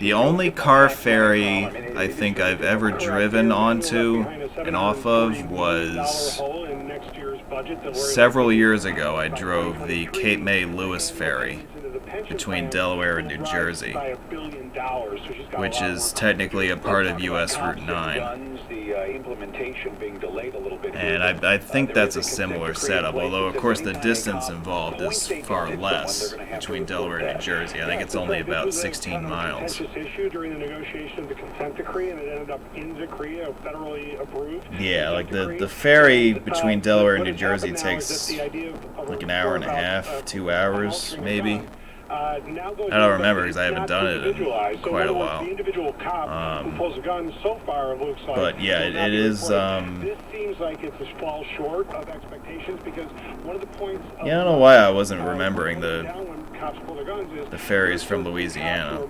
The only car ferry I think I've ever driven onto and off of was several years ago. I drove the Cape May Lewis ferry between Delaware and New Jersey, which is technically a part of U.S. Route 9. And I think that's a similar setup, although of course the distance involved is far less between Delaware and New Jersey. I think it's only about 16 miles. Yeah, like the ferry between Delaware and New Jersey takes like an hour and a half, 2 hours maybe. I don't remember because I haven't done it in quite a while. But yeah, it is. Yeah, I don't know why I wasn't remembering the ferries from Louisiana.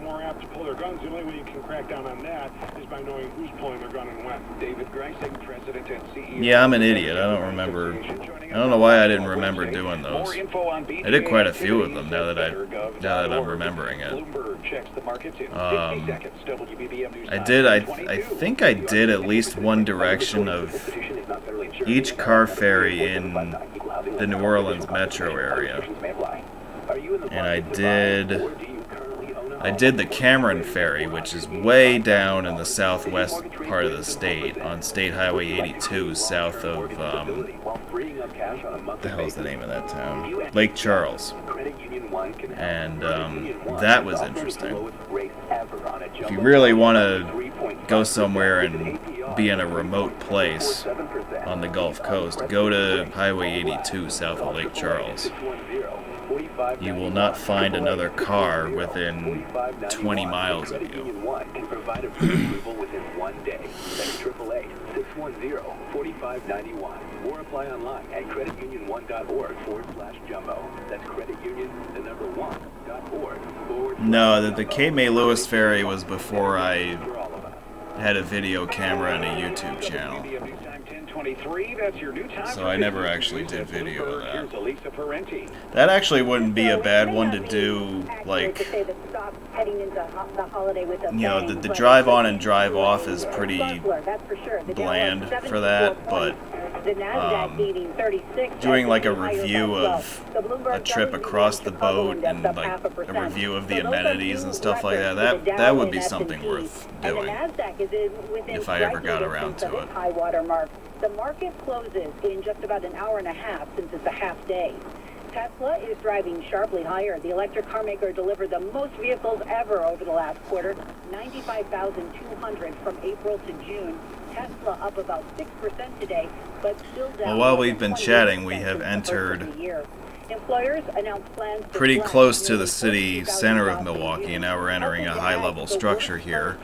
Yeah, I'm an idiot. I don't remember. I don't know why I didn't remember doing those. I did quite a few of them now that I'm remembering it. I think I did at least one direction of each car ferry in the New Orleans metro area. And I did the Cameron Ferry, which is way down in the southwest part of the state, on State Highway 82, south of, what the hell is the name of that town? Lake Charles. And that was interesting. If you really want to go somewhere and be in a remote place on the Gulf Coast, go to Highway 82 south of Lake Charles. You will not find another car within 20 miles of you. Or apply online at creditunion1.org/jumbo. That's creditunion1.org/. No, the Cape May Lewis ferry was before I had a video camera and a YouTube channel. So I never actually did video of that. That actually wouldn't be a bad one to do, like, you know, the drive on and drive off is pretty bland for that, but doing like a review of a trip across the boat and like a review of the amenities and stuff like that would be something worth doing if I ever got around to it. The market closes in just about an hour and a half since it's a half day. Tesla is driving sharply higher. The electric car maker delivered the most vehicles ever over the last quarter, 95,200 from April to June. Tesla up about 6% today, but still down. Well, while we've been chatting, we have entered pretty close to the city center of Milwaukee, and now we're entering a high-level structure here.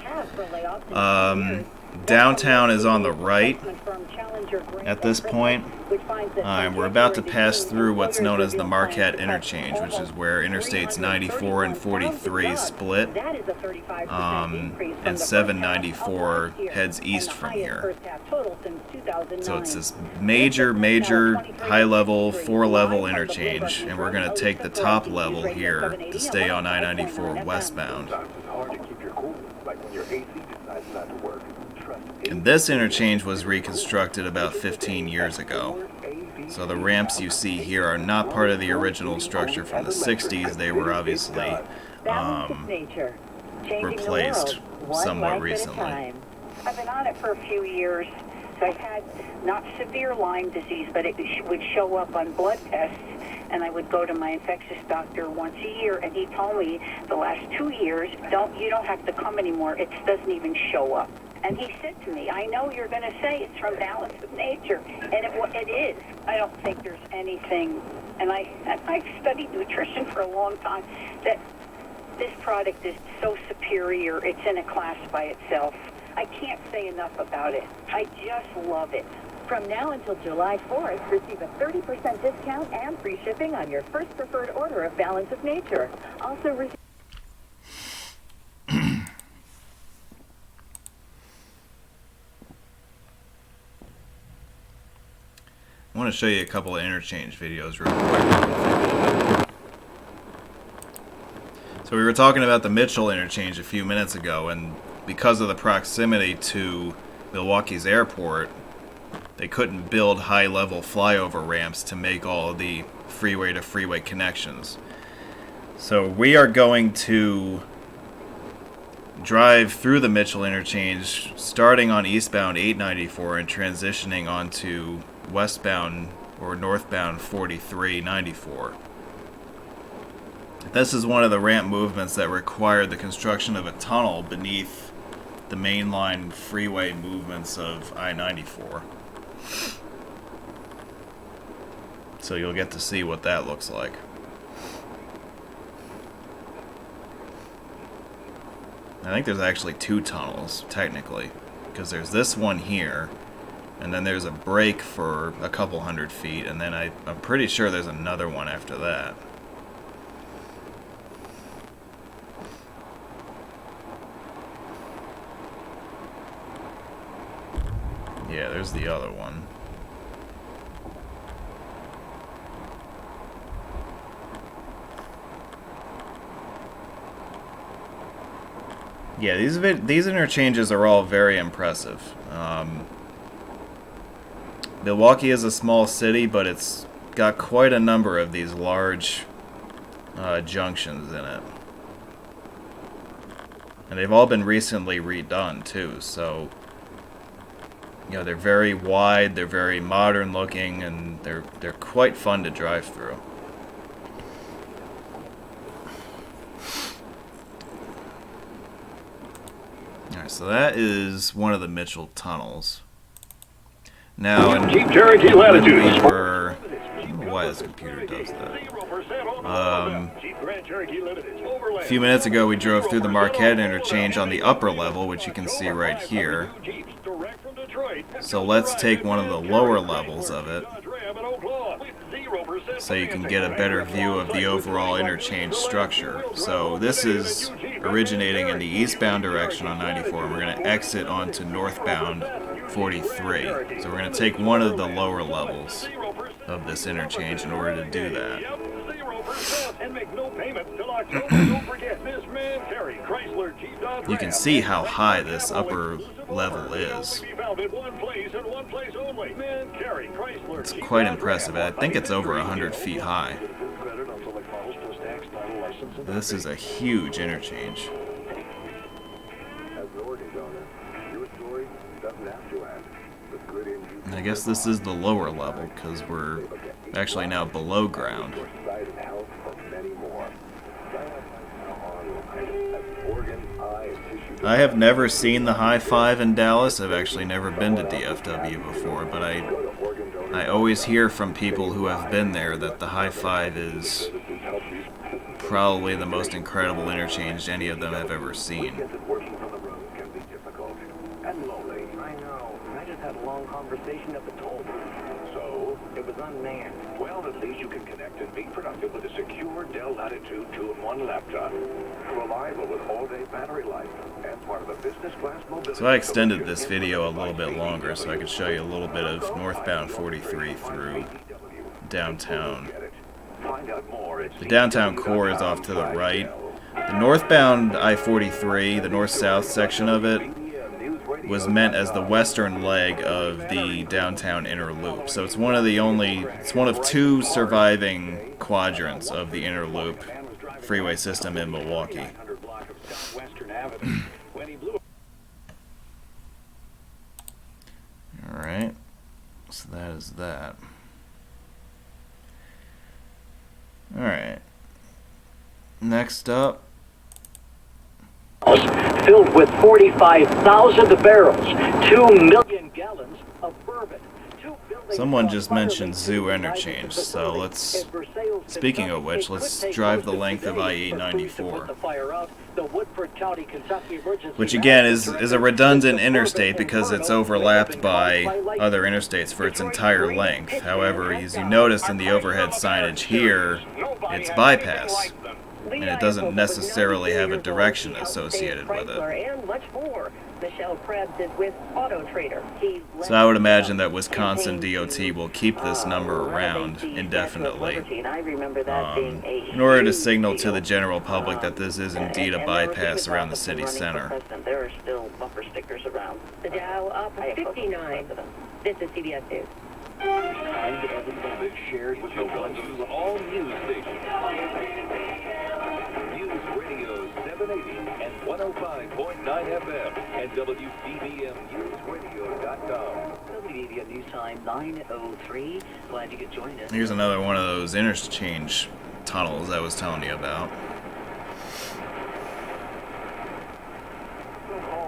Downtown is on the right at this point. We're about to pass through what's known as the Marquette Interchange, which is where Interstates 94 and 43 split, and 794 heads east from here. So it's this major high-level, 4-level interchange, and we're going to take the top level here to stay on I-94 westbound. And this interchange was reconstructed about 15 years ago. So the ramps you see here are not part of the original structure from the 60s. They were obviously replaced somewhat recently. I've been on it for a few years. I had not severe Lyme disease, but it would show up on blood tests, and I would go to my infectious doctor once a year, and he told me the last 2 years, you don't have to come anymore. It doesn't even show up. And he said to me, I know you're going to say it's from balance of nature, and it is. I don't think there's anything, and I've studied nutrition for a long time, that this product is so superior. It's in a class by itself. I can't say enough about it. I just love it. From now until July 4th, receive a 30% discount and free shipping on your first preferred order of Balance of Nature. Also receive... I want to show you a couple of interchange videos real quick. So we were talking about the Mitchell interchange a few minutes ago, and because of the proximity to Milwaukee's airport, they couldn't build high-level flyover ramps to make all of the freeway-to-freeway connections. So we are going to drive through the Mitchell interchange, starting on eastbound 894 and transitioning onto westbound or northbound 4394. This is one of the ramp movements that required the construction of a tunnel beneath the mainline freeway movements of I-94. So you'll get to see what that looks like. I think there's actually 2 tunnels, technically, because there's this one here, and then there's a break for a couple hundred feet, and then I'm pretty sure there's another one after that. Yeah, there's the other one. Yeah, these interchanges are all very impressive. Milwaukee is a small city, but it's got quite a number of these large junctions in it. And they've all been recently redone, too, so... You know, they're very wide, they're very modern looking, and they're quite fun to drive through. Alright, so that is one of the Mitchell tunnels. Now, I don't know why this computer does that. A few minutes ago we drove through the Marquette interchange on the upper level, which you can see right here. So let's take one of the lower levels of it, so you can get a better view of the overall interchange structure. So this is originating in the eastbound direction on 94, and we're going to exit onto northbound 43. So we're going to take one of the lower levels of this interchange in order to do that. You can see how high this upper level is. It's quite impressive. I think it's over 100 feet high. This is a huge interchange. And I guess this is the lower level because we're actually now below ground. I have never seen the High Five in Dallas. I've actually never been to DFW before, but I always hear from people who have been there that the High Five is probably the most incredible interchange any of them have ever seen. And lonely. I know. I just had a long conversation at the toll booth. So? It was unmanned. Well, at least you can connect and be productive with a secure Dell Latitude 2-in-1 laptop. Reliable with all-day battery life. And part of a business class mobility. So I extended this video a little bit longer so I could show you a little bit of northbound 43 through downtown. The downtown core is off to the right. The northbound I-43, the north-south section of it, was meant as the western leg of the downtown inner loop. So it's one of 2 surviving quadrants of the inner loop freeway system in Milwaukee. Alright. Alright. So that is that. Alright. Next up. Filled with 45,000 barrels, 2 million gallons of bourbon. Someone just mentioned Zoo Interchange, so let's, speaking of which, let's drive the length of I-894. Which again is a redundant interstate because it's overlapped by other interstates for its entire length. However, as you notice in the overhead signage here, it's bypass, and it doesn't necessarily have a direction associated with it. And much more. Michelle Krebs is with Auto Trader. So I would imagine that Wisconsin DOT will keep this number around indefinitely in order to signal to the general public that this is indeed a bypass around the city center. There are still bumper stickers around. The Dow up 59. This is CBS News. Kind of that shared with the ones who all news stations. News Radio 780 and 105.9 FM and WBBMNewsRadio.com. WBBM News Time 9:03. Glad you could join us. Here's another one of those interchange tunnels I was telling you about.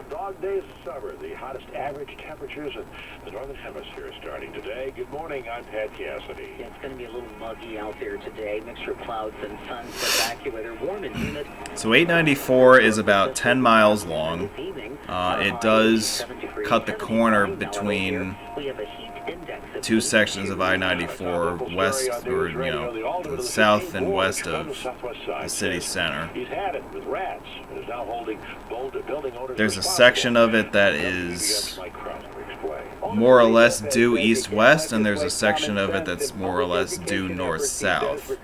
Dog days of summer, the hottest average temperatures in the Northern Hemisphere starting today. Good morning, I'm Pat Cassidy. Yeah, it's going to be a little muggy out there today. Mixture of clouds and sun. Set back weather, warm and humid. So 894 is about 10 miles long. It does cut the corner between two sections of I-94 west, or the south and west of the city center. There's a section of it that is more or less due east-west, and there's a section of it that's more or less due north-south.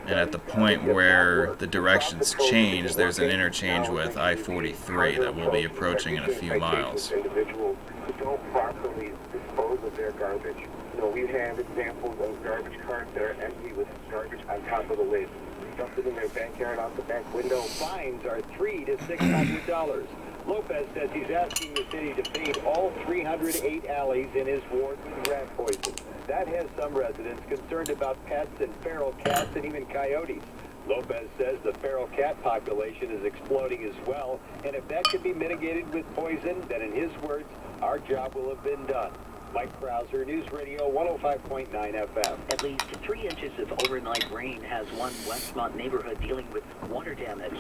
And at the point where the directions change, there's an interchange with I-43 that we'll be approaching in a few miles. Individuals who don't properly dispose of their garbage. We have examples of garbage carts that are empty with garbage on top of the lid. Dumped it in their backyard out the back window. Fines are $300 to $600. Lopez says he's asking the city to paint all 308 alleys in his ward with rat poison. That has some residents concerned about pets and feral cats and even coyotes. Lopez says the feral cat population is exploding as well, and if that could be mitigated with poison, then in his words, our job will have been done. Mike Krauser, News Radio 105.9 FM. At least 3 inches of overnight rain has one Westmont neighborhood dealing with water damage.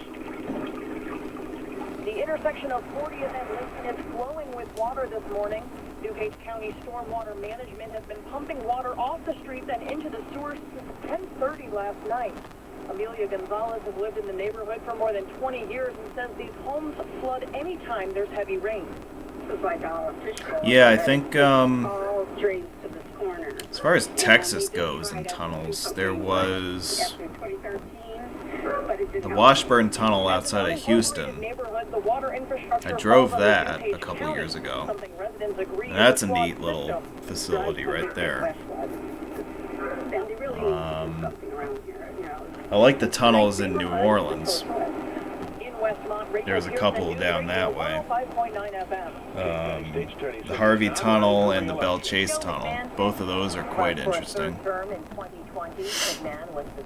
The intersection of 40th and Lincoln is flowing with water this morning. DuPage County Stormwater Management has been pumping water off the streets and into the sewers since 10:30 last night. Amelia Gonzalez has lived in the neighborhood for more than 20 years and says these homes flood anytime there's heavy rain. Yeah, I think as far as Texas goes in tunnels, there was the Washburn Tunnel outside of Houston. I drove that a couple years ago. And that's a neat little facility right there. I like the tunnels in New Orleans. There's a couple down that way. The Harvey Tunnel and the Belle Chase Tunnel. Both of those are quite interesting.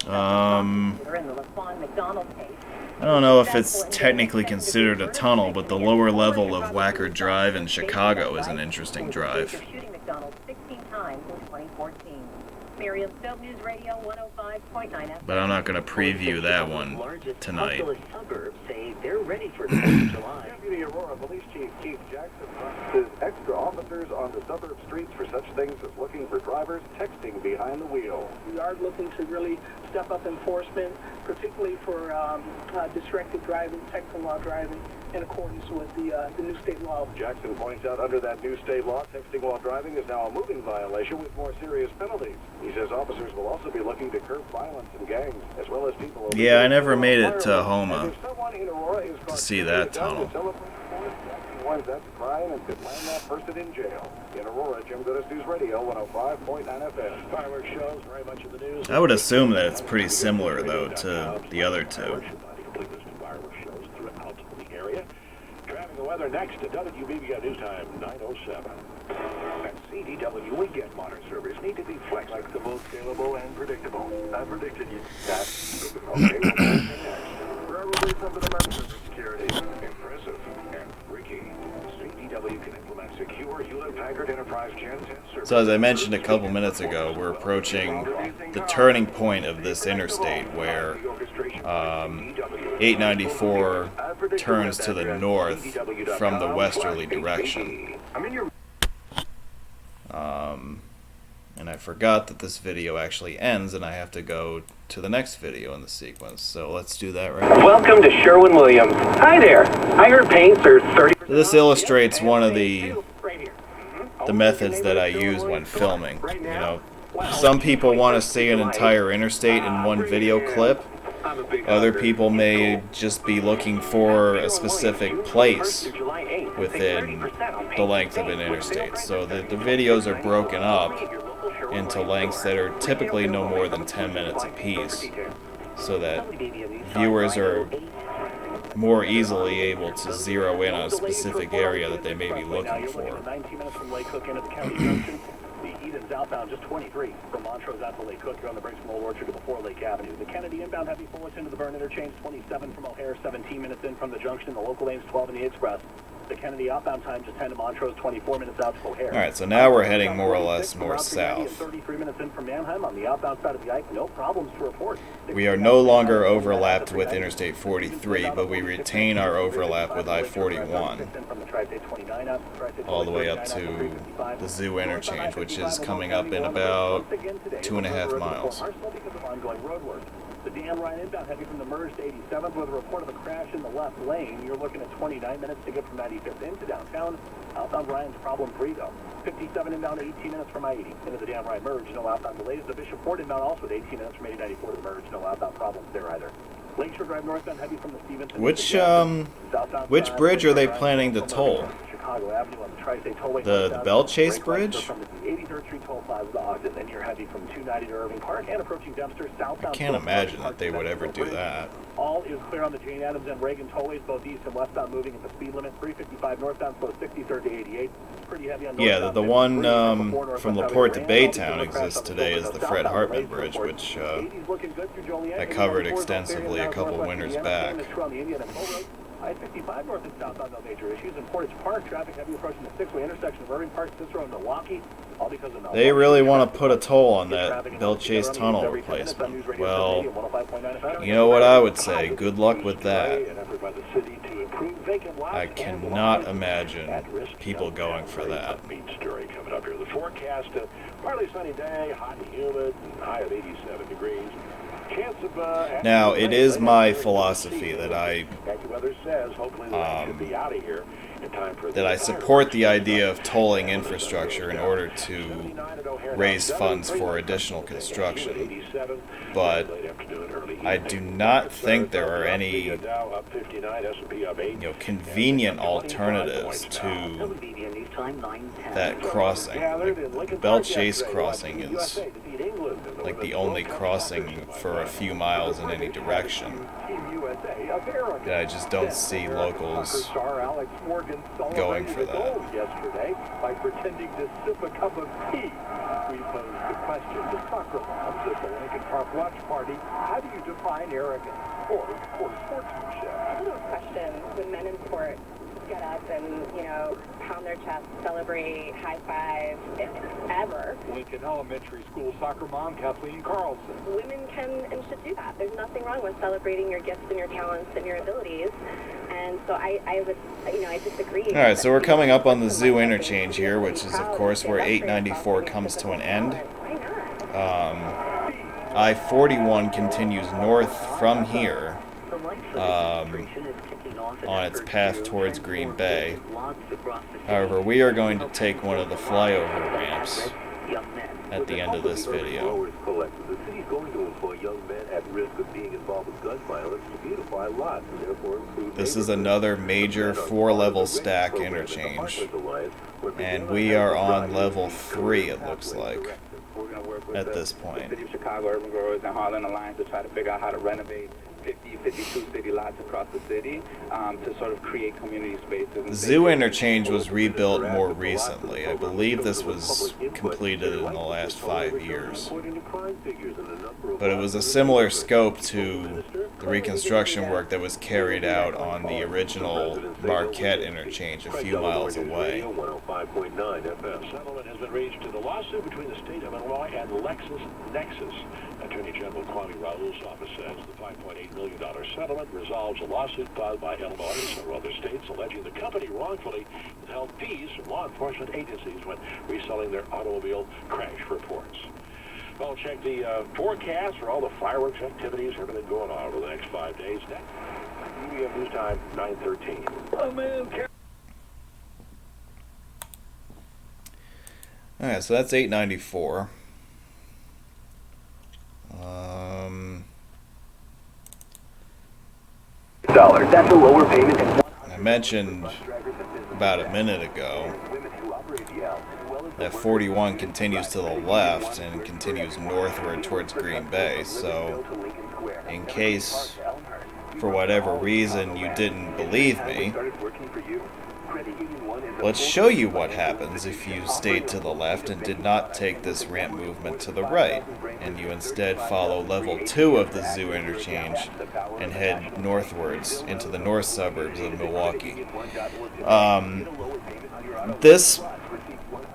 I don't know if it's technically considered a tunnel, but the lower level of Wacker Drive in Chicago is an interesting drive. But I'm not going to preview that one tonight. Deputy Aurora Police Chief Keith Jackson says extra officers on the suburb streets for such things as looking for drivers texting behind the wheel. We are looking to really step up enforcement, particularly for distracted driving, texting while driving, in accordance with the new state law. Jackson points out under that new state law, texting while driving is now a moving violation with more serious penalties. He says officers will also be looking to curb violence and gangs, as well as people... Yeah, I never made it to Houma to see that tunnel. Ones that's a crime and could land that person in jail. In Aurora, Jim Goodis, News Radio 105.9 FM. Fireworks shows, very much of the news. I would assume that it's pretty similar, though, to the other two. Fireworks shows throughout the area. Traffic and weather next to WBBM News Time 9:07. CDW, we get modern servers need to be flexible, scalable, and predictable. I predicted you that. Okay, well, next. Probably some of them are server security. Impressive and Ricky. CDW can implement secure Hewlett-Packard Enterprise Gen 10 servers. So as I mentioned a couple minutes ago, we're approaching the turning point of this interstate where 894 turns to the north from the westerly direction. And I forgot that this video actually ends and I have to go to the next video in the sequence. So let's do that right now. Welcome to Sherwin-Williams. Hi there. I heard paints are 30%. This illustrates one of the methods that I use when filming. You know, some people want to see an entire interstate in one video clip. Other people may just be looking for a specific place within the length of an interstate. So the videos are broken up into lengths that are typically no more than 10 minutes apiece, so that viewers are more easily able to zero in on a specific area that they may be looking for. 19 minutes from Lake Cook into the county junction. The Eden's outbound just 23 from Montrose out to Lake Cook. You're on the brakes from Old Orchard to before Lake Avenue. The Kennedy inbound heavy full into the Burn interchange, 27 from O'Hare, 17 minutes in from the junction. The local lanes 12 in the Express. The Kennedy outbound time just 10 to Montrose, 24 minutes out to O'Hare. Alright, so now we're heading more or less north south. 33 minutes in from Manheim on the outbound side of the Ike. No problems to report. We are no longer overlapped with Interstate 43, but we retain our overlap with I-41 all the way up to the Zoo interchange, which is coming up in about 2.5 miles. The Dan Ryan inbound heavy from the merge to 87th with a report of a crash in the left lane. You're looking at 29 minutes to get from 95th into downtown. Outbound Ryan's problem-free though. 57 inbound, 18 minutes from I-80 into the Dan Ryan merge. No outbound delays. The Bishop Ford inbound also at 18 minutes from 8094 to the merge. No outbound problems there either. Lakeshore Drive northbound heavy from the Stevenson. Which bridge are they planning to toll? Chicago Avenue on the Tri-State Tollway. The Bell Chase Bridge? From the 83rd Street toll plaza to Ogden, then you're heavy from 290 to Irving Park and approaching Dempster southbound. I can't imagine that they would ever do that. All is clear on the Jane Addams and Reagan tollways, both east and westbound moving at the speed limit. 355 northbound, slow 63rd to 88. Pretty heavy on yeah, the one from LaPorte to Baytown exists today is the Fred Hartman Bridge, which I covered extensively a couple winters back. I-55 north and southbound, no major issues. In Portage Park, traffic heavy approaching the six-way intersection of Irving Park, Cicero, and Milwaukee. All because of they really want to put a toll on that Bell Chase tunnel replacement. Well, you know what I would say? Good luck with that. I cannot imagine people going for that. Coming up here, the forecast: partly sunny day, hot and humid, high of 87 degrees. Now, it is my philosophy that I support the idea of tolling infrastructure in order to raise funds for additional construction, but I do not think there are any convenient alternatives to that crossing. Like the Bell Chase crossing is like the only crossing for a few miles in any direction. And I just don't see locals going for that. Yesterday, by pretending to sip a cup of tea, we posed the question to soccer moms at the Lincoln Park Watch Party: how do you define arrogance or sportsmanship? I don't question when men in sport get up and, pound their chest, celebrate, high five, ever. Lincoln Elementary School soccer mom Kathleen Carlson. Women can and should do that. There's nothing wrong with celebrating your gifts and your talents and your abilities. And so I disagree. All right, so we're coming up on the Zoo interchange here, which is, of course, where 894 comes to an end. I-41 continues north from here on its path towards Green Bay. However, we are going to take one of the flyover ramps at the end of this video. The city is going to employ young men at risk of being involved with gun violence to beautify lots and therefore improve. This is another major 4-level stack interchange, and we are on level 3, it looks like, at this point. City of Chicago Urban Growers and Harlan Alliance to try to figure out how to renovate 52 city lots across the city to sort of create community spaces. The zoo interchange was rebuilt more recently. I believe this was completed in the last 5 years. But it was a similar scope to the reconstruction work that was carried out on the original Marquette interchange a few miles away. Settlement has been reached in the lawsuit between the state of Illinois and LexisNexis. Attorney General Kwame Raoul's office says the $5.8 million settlement resolves a lawsuit filed by Illinois and several other states alleging the company wrongfully withheld fees from law enforcement agencies when reselling their automobile crash reports. Well, check the forecast for all the fireworks activities, everything going on over the next 5 days. Next, UBM News Time, 9:13. Oh, man. Alright, so that's 894. That's a lower payment than I mentioned about a minute ago that 41 continues to the left and continues northward towards Green Bay, so in case for whatever reason you didn't believe me, let's show you what happens if you stayed to the left and did not take this ramp movement to the right, and you instead follow level 2 of the zoo interchange and head northwards into the north suburbs of Milwaukee. This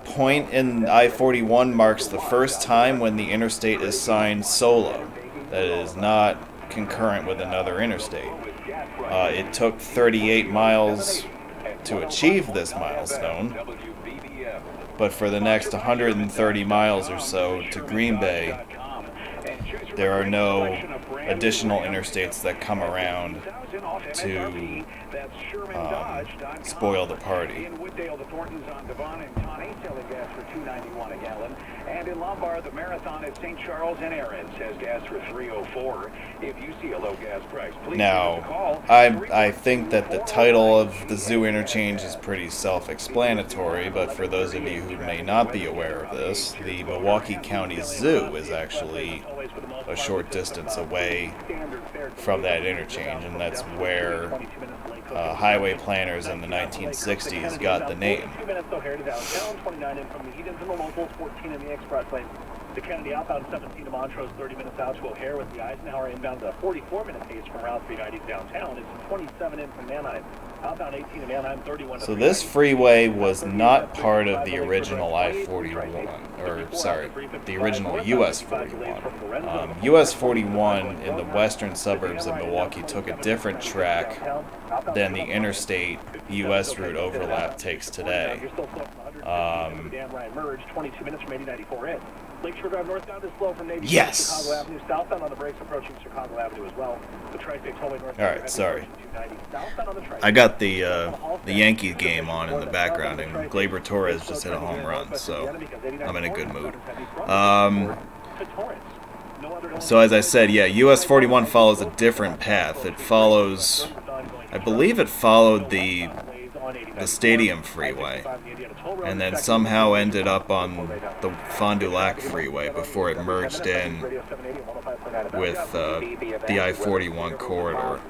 point in I-41 marks the first time when the interstate is signed solo, that it is not concurrent with another interstate. It took 38 miles to achieve this milestone, but for the next 130 miles or so to Green Bay, there are no additional interstates that come around to spoil the party. And in Lombard, the marathon at St. Charles and Aaron says gas for $3.04. If you see a low gas price, please now, I think that the title of the zoo interchange is pretty self-explanatory, but for those of you who may not be aware of this, the Milwaukee County Zoo is actually a short distance away from that interchange, and that's where highway planners in the 1960s got the name. 2 minutes O'Hare to downtown, 29 in from the Edens and the locals, 14 in the express lane. The Kennedy outbound 17 to Montrose, 30 minutes out to O'Hare, with the Eisenhower inbound at a 44-minute pace from Route 390 downtown. It's 27 in from Manheim. Outbound 18 to Manheim, 31 to So this freeway was not part of the original I-41, or sorry, the original US 41. US 41 in the western suburbs of Milwaukee took a different track than the interstate US route overlap takes today. Lakeshore Drive northbound is slow from Navy Yes. to Chicago Avenue. Southbound on the brakes approaching Chicago Avenue as well. The Tri-State Tollway northbound. All right, sorry. I got the Yankee game on in the background, and Gleyber Torres just hit a home run, so I'm in a good mood. So as I said, yeah, US 41 follows a different path. It follows, I believe it followed the Stadium Freeway, and then somehow ended up on the Fond du Lac Freeway before it merged in with the I-41 corridor.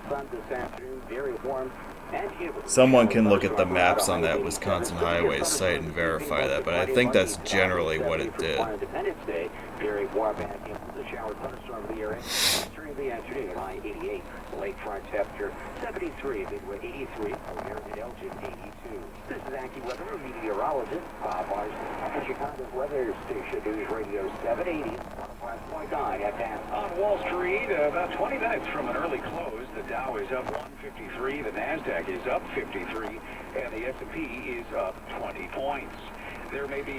Someone can look at the maps on that Wisconsin Highways site and verify that, but I think that's generally what it did. Very warm and the shower thunderstorm of the area during the afternoon. I-88, Lakefront temperature 73, Midway 83, O'Hare and Elgin 82. This is AccuWeather meteorologist Bob Marsden at Chicago's Weather Station News Radio 780, 105.9 FM. On Wall Street, about 20 minutes from an early close, the Dow is up 153, the Nasdaq is up 53, and the S&P is up 20 points.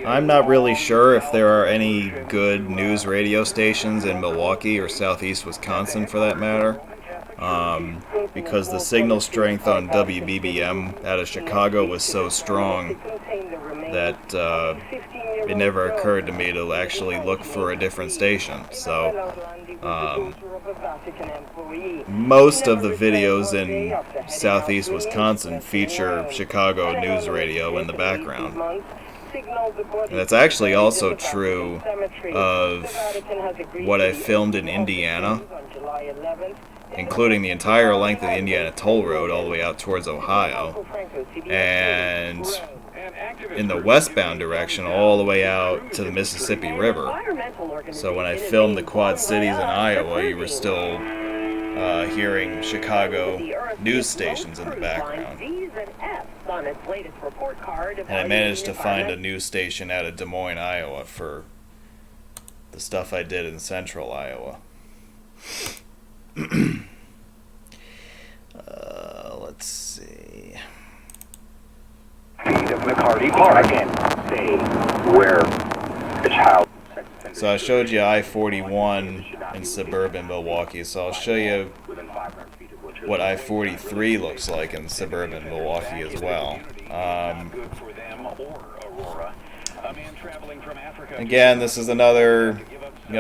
I'm not really sure if there are any good news radio stations in Milwaukee or southeast Wisconsin for that matter, because the signal strength on WBBM out of Chicago was so strong that it never occurred to me to actually look for a different station. So most of the videos in southeast Wisconsin feature Chicago news radio in the background. And that's actually also true of what I filmed in Indiana. including the entire length of the Indiana Toll Road all the way out towards Ohio, and in the westbound direction all the way out to the Mississippi River. So when I filmed the Quad Cities in Iowa, you were still hearing Chicago news stations in the background. And I managed to find a news station out of Des Moines, Iowa for the stuff I did in central Iowa. Let's see. McCarty Park and say where the child. So I showed you I-41 in suburban Milwaukee, so I'll show you what I-43 looks like in suburban Milwaukee as well. Again, this is another,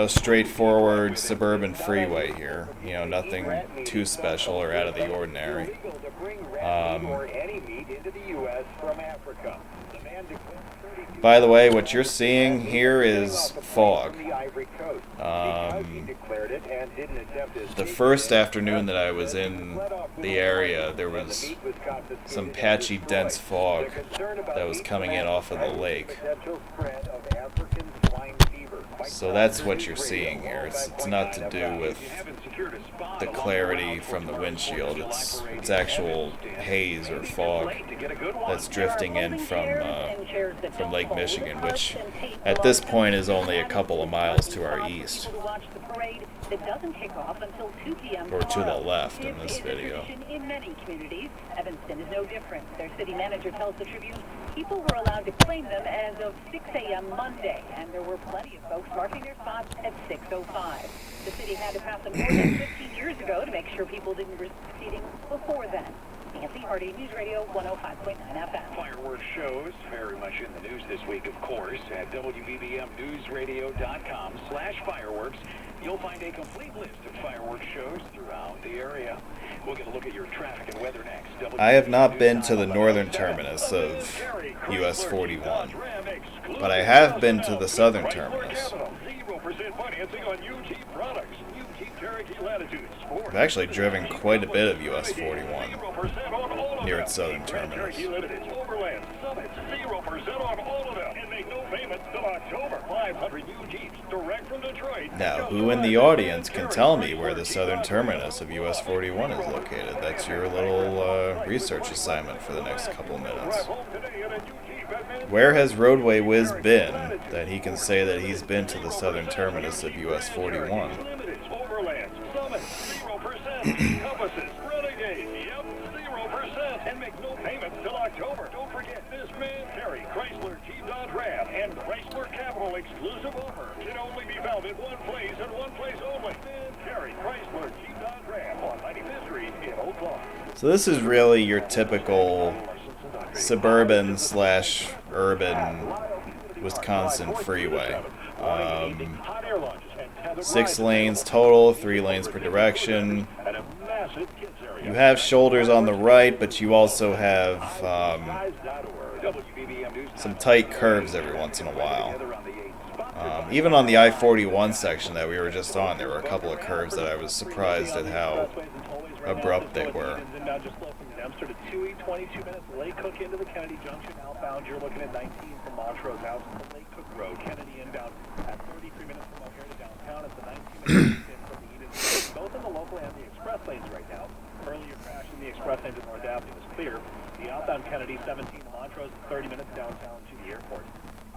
straightforward suburban freeway here. Nothing too special or out of the ordinary. By the way, what you're seeing here is fog. The first afternoon that I was in the area, there was some patchy, dense fog that was coming in off of the lake. So that's what you're seeing here. It's not to do with the clarity from the windshield. It's actual haze or fog that's drifting in from Lake Michigan, which at this point is only a couple of miles to our east, or to the left in this video. In many communities, Evanston is no different. Their city manager tells the Tribune people were allowed to claim them as of 6 a.m. Monday, and there were plenty of folks marking their spots at 6:05. The city had to pass them more than 15 years ago to make sure people didn't risk proceeding before then. Nancy Hardy, News Radio 105.9 FM. Fireworks shows very much in the news this week, of course, at WBBMNewsRadio.com/fireworks. You'll find a complete list of fireworks shows throughout the area. We'll get a look at your traffic and weather next. I have not been to the northern terminus of US 41, but I have been to the southern terminus. I've actually driven quite a bit of US 41 near its southern terminus. Now, who in the audience can tell me where the southern terminus of US 41 is located? That's your little research assignment for the next couple minutes. Where has Roadway Wiz been that he can say that he's been to the southern terminus of US 41? And make no payments till October. Don't forget this man Terry Chrysler Jeep Dodge Ram and Chrysler Capital exclusive offer can only be found in one place and one place only. Man Terry Chrysler Jeep Dodge Ram on 95th Street in Oak Lawn. So this is really your typical suburban/urban Wisconsin freeway. 6 lanes total, 3 lanes per direction. You have shoulders on the right, but you also have some tight curves every once in a while. Even on the I-41 section that we were just on, there were a couple of curves that I was surprised at how abrupt they were. Dempster to 22 minutes. Lake Cook into the Kennedy Junction outbound. You're looking at 19 from Montrose out to the Lake Cook Road. Kennedy inbound at 33 minutes from O'Hare to downtown. It's the 19 minutes in from the Eden. Both in the local and the express lanes right now. Earlier crash in the express lanes at North Avenue was clear. The outbound Kennedy 17 to Montrose, 30 minutes downtown to the airport.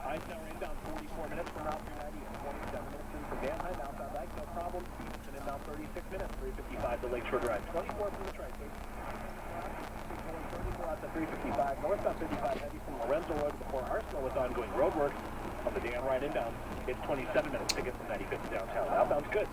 Eisenhower inbound 44 minutes from Route 390 and 27 minutes in from Manheim. Outbound Ike, no problem. Stevenson inbound 36 minutes. 355 to Lakeshore Drive. 24 from the Tri-State. 34 out to 355. Northbound 55 heavy from Lorenzo Road before Arsenal with ongoing road work. On the Dan Ryan inbound, it's 27 minutes to get from 95th to downtown. Outbound's good.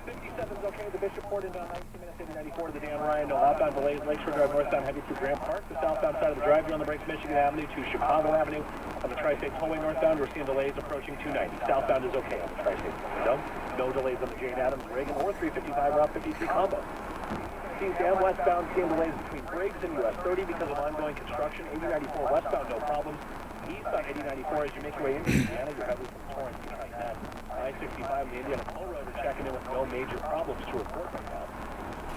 57 is okay. The Bishopport inbound 19 minutes into 94 to the Dan Ryan. No outbound delays. Lakeshore Drive northbound heavy through Grant Park. The southbound side of the drive, you're on the brakes, Michigan Avenue to Chicago Avenue. On the Tri-State Tollway northbound, we're seeing delays approaching 290. Southbound is okay on the Tri-State window. No delays on the Jane Addams, Reagan, or 355 Route 53 combo. Keys Dam westbound, seeing delays between Briggs and US 30 because of ongoing construction. 8094 westbound, no problems. Eastbound 8094 as you make your way into Indiana, you're heavily from Torrance behind that. I-65 and the Indiana Toll Road are checking in with no major problems to report right now.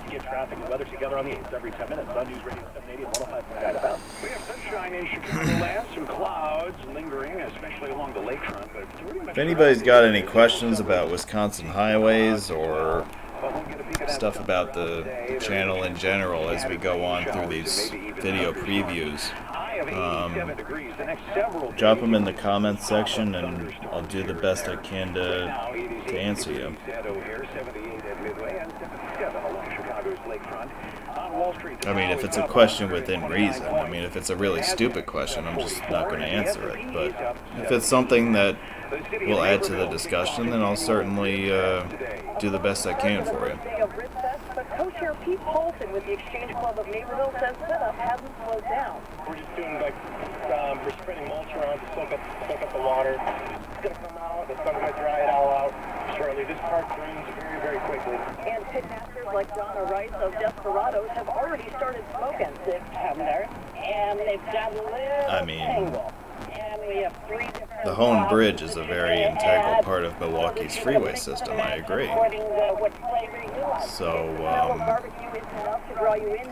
Get traffic and weather together on the 8th every 10 minutes on News Radio 780 and 105.9 FM. We have sunshine in Chicagoland, some clouds lingering, especially along the lakefront. But pretty much If anybody's got any questions about Wisconsin highways or stuff about the channel in general as we go on through these video previews, drop them in the comments section and I'll do the best I can to answer you. I mean, if it's a question within reason. I mean, if it's a really stupid question, I'm just not going to answer it. But if it's something that will add to the discussion, then I'll certainly do the best I can for you. Co-chair Pete Paulson with the Exchange Club of Naperville says setup hasn't slowed down. We're just doing we're spreading mulch around to soak up the water. It's going to come out, the sun's going to dry it all out shortly. This part drains very, very quickly. And pitmasters like Donna Rice of Desperados have already started smoking, haven't they? And they've got a little tangle. And we have 3 different... The Hone Bridge is a very integral part of Milwaukee's freeway system, I agree. So,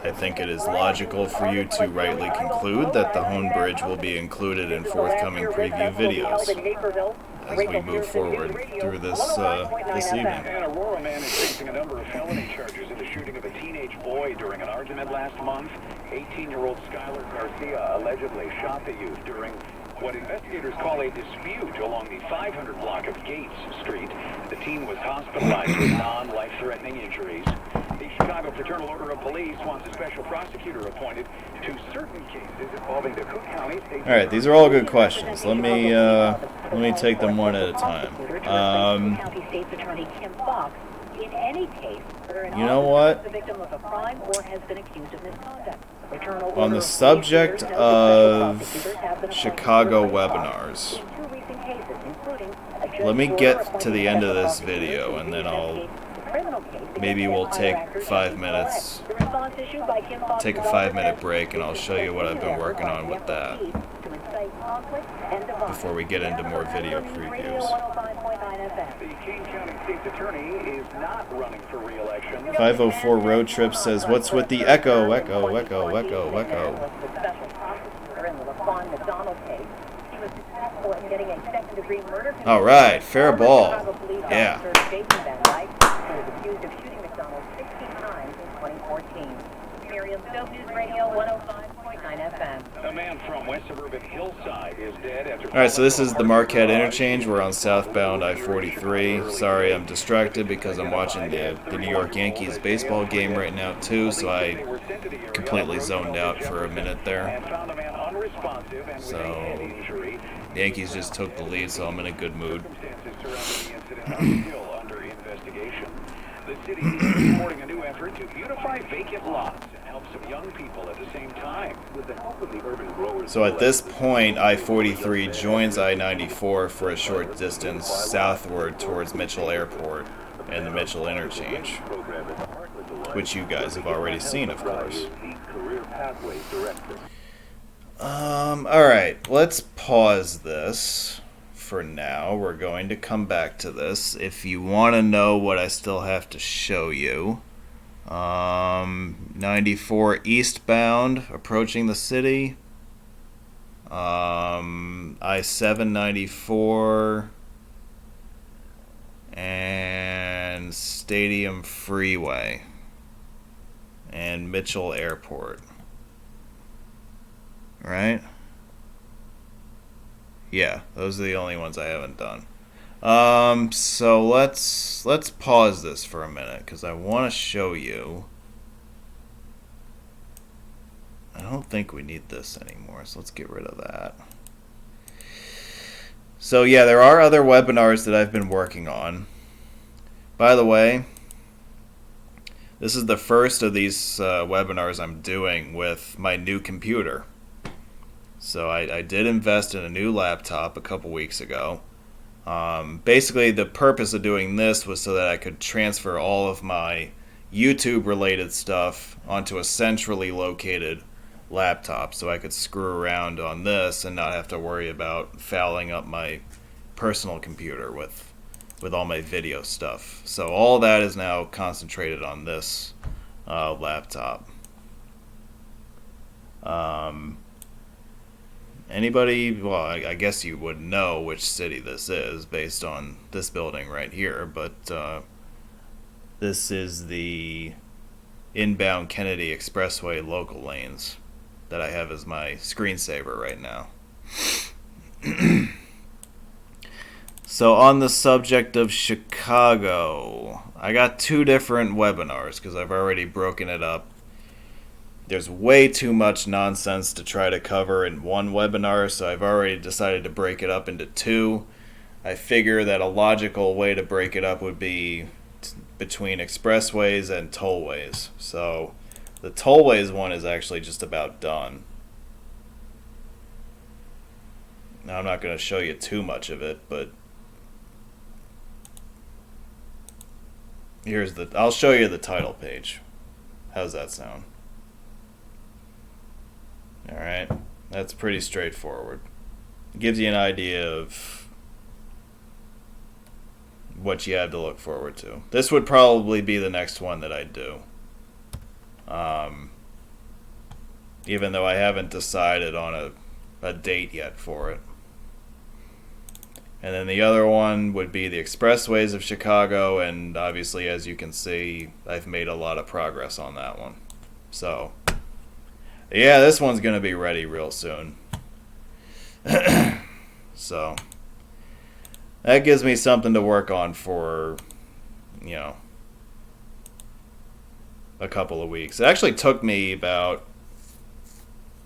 I think it is logical for you to rightly conclude that the Hone Bridge will be included in forthcoming preview videos as we move forward through this evening. An Aurora man is facing a number of felony charges in the shooting of a teenage boy during an argument last month. 18-year-old Skylar Garcia allegedly shot the youth during what investigators call a dispute along the 500 block of Gates Street. The teen was hospitalized with non-life-threatening injuries. The Chicago Fraternal Order of Police wants a special prosecutor appointed to certain cases involving the Cook County State. All right, these are all good questions. Let me take them one at a time. You know what? On the subject of Chicago webinars, let me get to the end of this video and then maybe we'll take 5 minutes, take a 5-minute break, and I'll show you what I've been working on with that before we get into more video previews. The King County State's Attorney is not running for re-election. 504 Road Trip says, "What's with the echo, echo, echo, echo, echo?" All right, fair ball. Yeah. A man from West Suburban Hillside is dead after... All right, so this is the Marquette interchange. We're on southbound I-43. Sorry, I'm distracted because I'm watching the New York Yankees baseball game right now too, so I completely zoned out for a minute there. So the Yankees just took the lead, so I'm in a good mood. The city is supporting a new effort to beautify vacant lots and help some young people at the same time. With the help of the urban growers. So at this point, I-43 joins I-94 for a short distance southward towards Mitchell Airport and the Mitchell interchange, which you guys have already seen, of course. Alright, let's pause this. For now, we're going to come back to this. If you want to know what I still have to show you, 94 eastbound approaching the city, I-794 and Stadium Freeway and Mitchell Airport, right? Yeah, those are the only ones I haven't done. So let's pause this for a minute because I want to show you. I don't think we need this anymore, so let's get rid of that. So yeah, there are other webinars that I've been working on. By the way, this is the first of these webinars I'm doing with my new computer. So I did invest in a new laptop a couple weeks ago. Basically, the purpose of doing this was so that I could transfer all of my YouTube-related stuff onto a centrally located laptop so I could screw around on this and not have to worry about fouling up my personal computer with all my video stuff. So all that is now concentrated on this laptop. Anybody, well, I guess you would know which city this is based on this building right here, but this is the inbound Kennedy Expressway local lanes that I have as my screensaver right now. So on the subject of Chicago, I got 2 different webinars because I've already broken it up. There's way too much nonsense to try to cover in one webinar, so I've already decided to break it up into 2. I figure that a logical way to break it up would be between expressways and tollways. So the tollways one is actually just about done. Now I'm not going to show you too much of it, but I'll show you the title page. How's that sound? Alright, that's pretty straightforward. It gives you an idea of what you have to look forward to. This would probably be the next one that I do. Even though I haven't decided on a date yet for it. And then the other one would be the expressways of Chicago, and obviously, as you can see, I've made a lot of progress on that one. So, yeah, this one's going to be ready real soon. So, that gives me something to work on for, you know, a couple of weeks. It actually took me about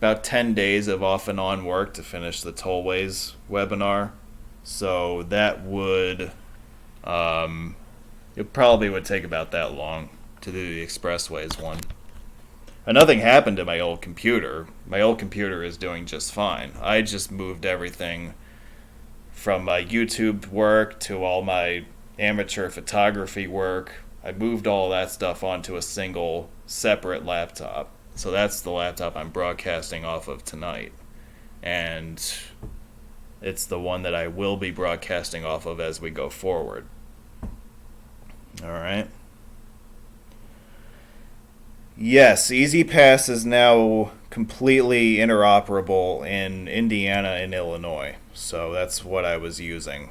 10 days of off and on work to finish the tollways webinar. So that would, it probably would take about that long to do the expressways one. And nothing happened to my old computer. My old computer is doing just fine. I just moved everything from my YouTube work to all my amateur photography work. I moved all that stuff onto a single separate laptop. So that's the laptop I'm broadcasting off of tonight. And it's the one that I will be broadcasting off of as we go forward. Alright. Yes, Easy Pass is now completely interoperable in Indiana and Illinois. So that's what I was using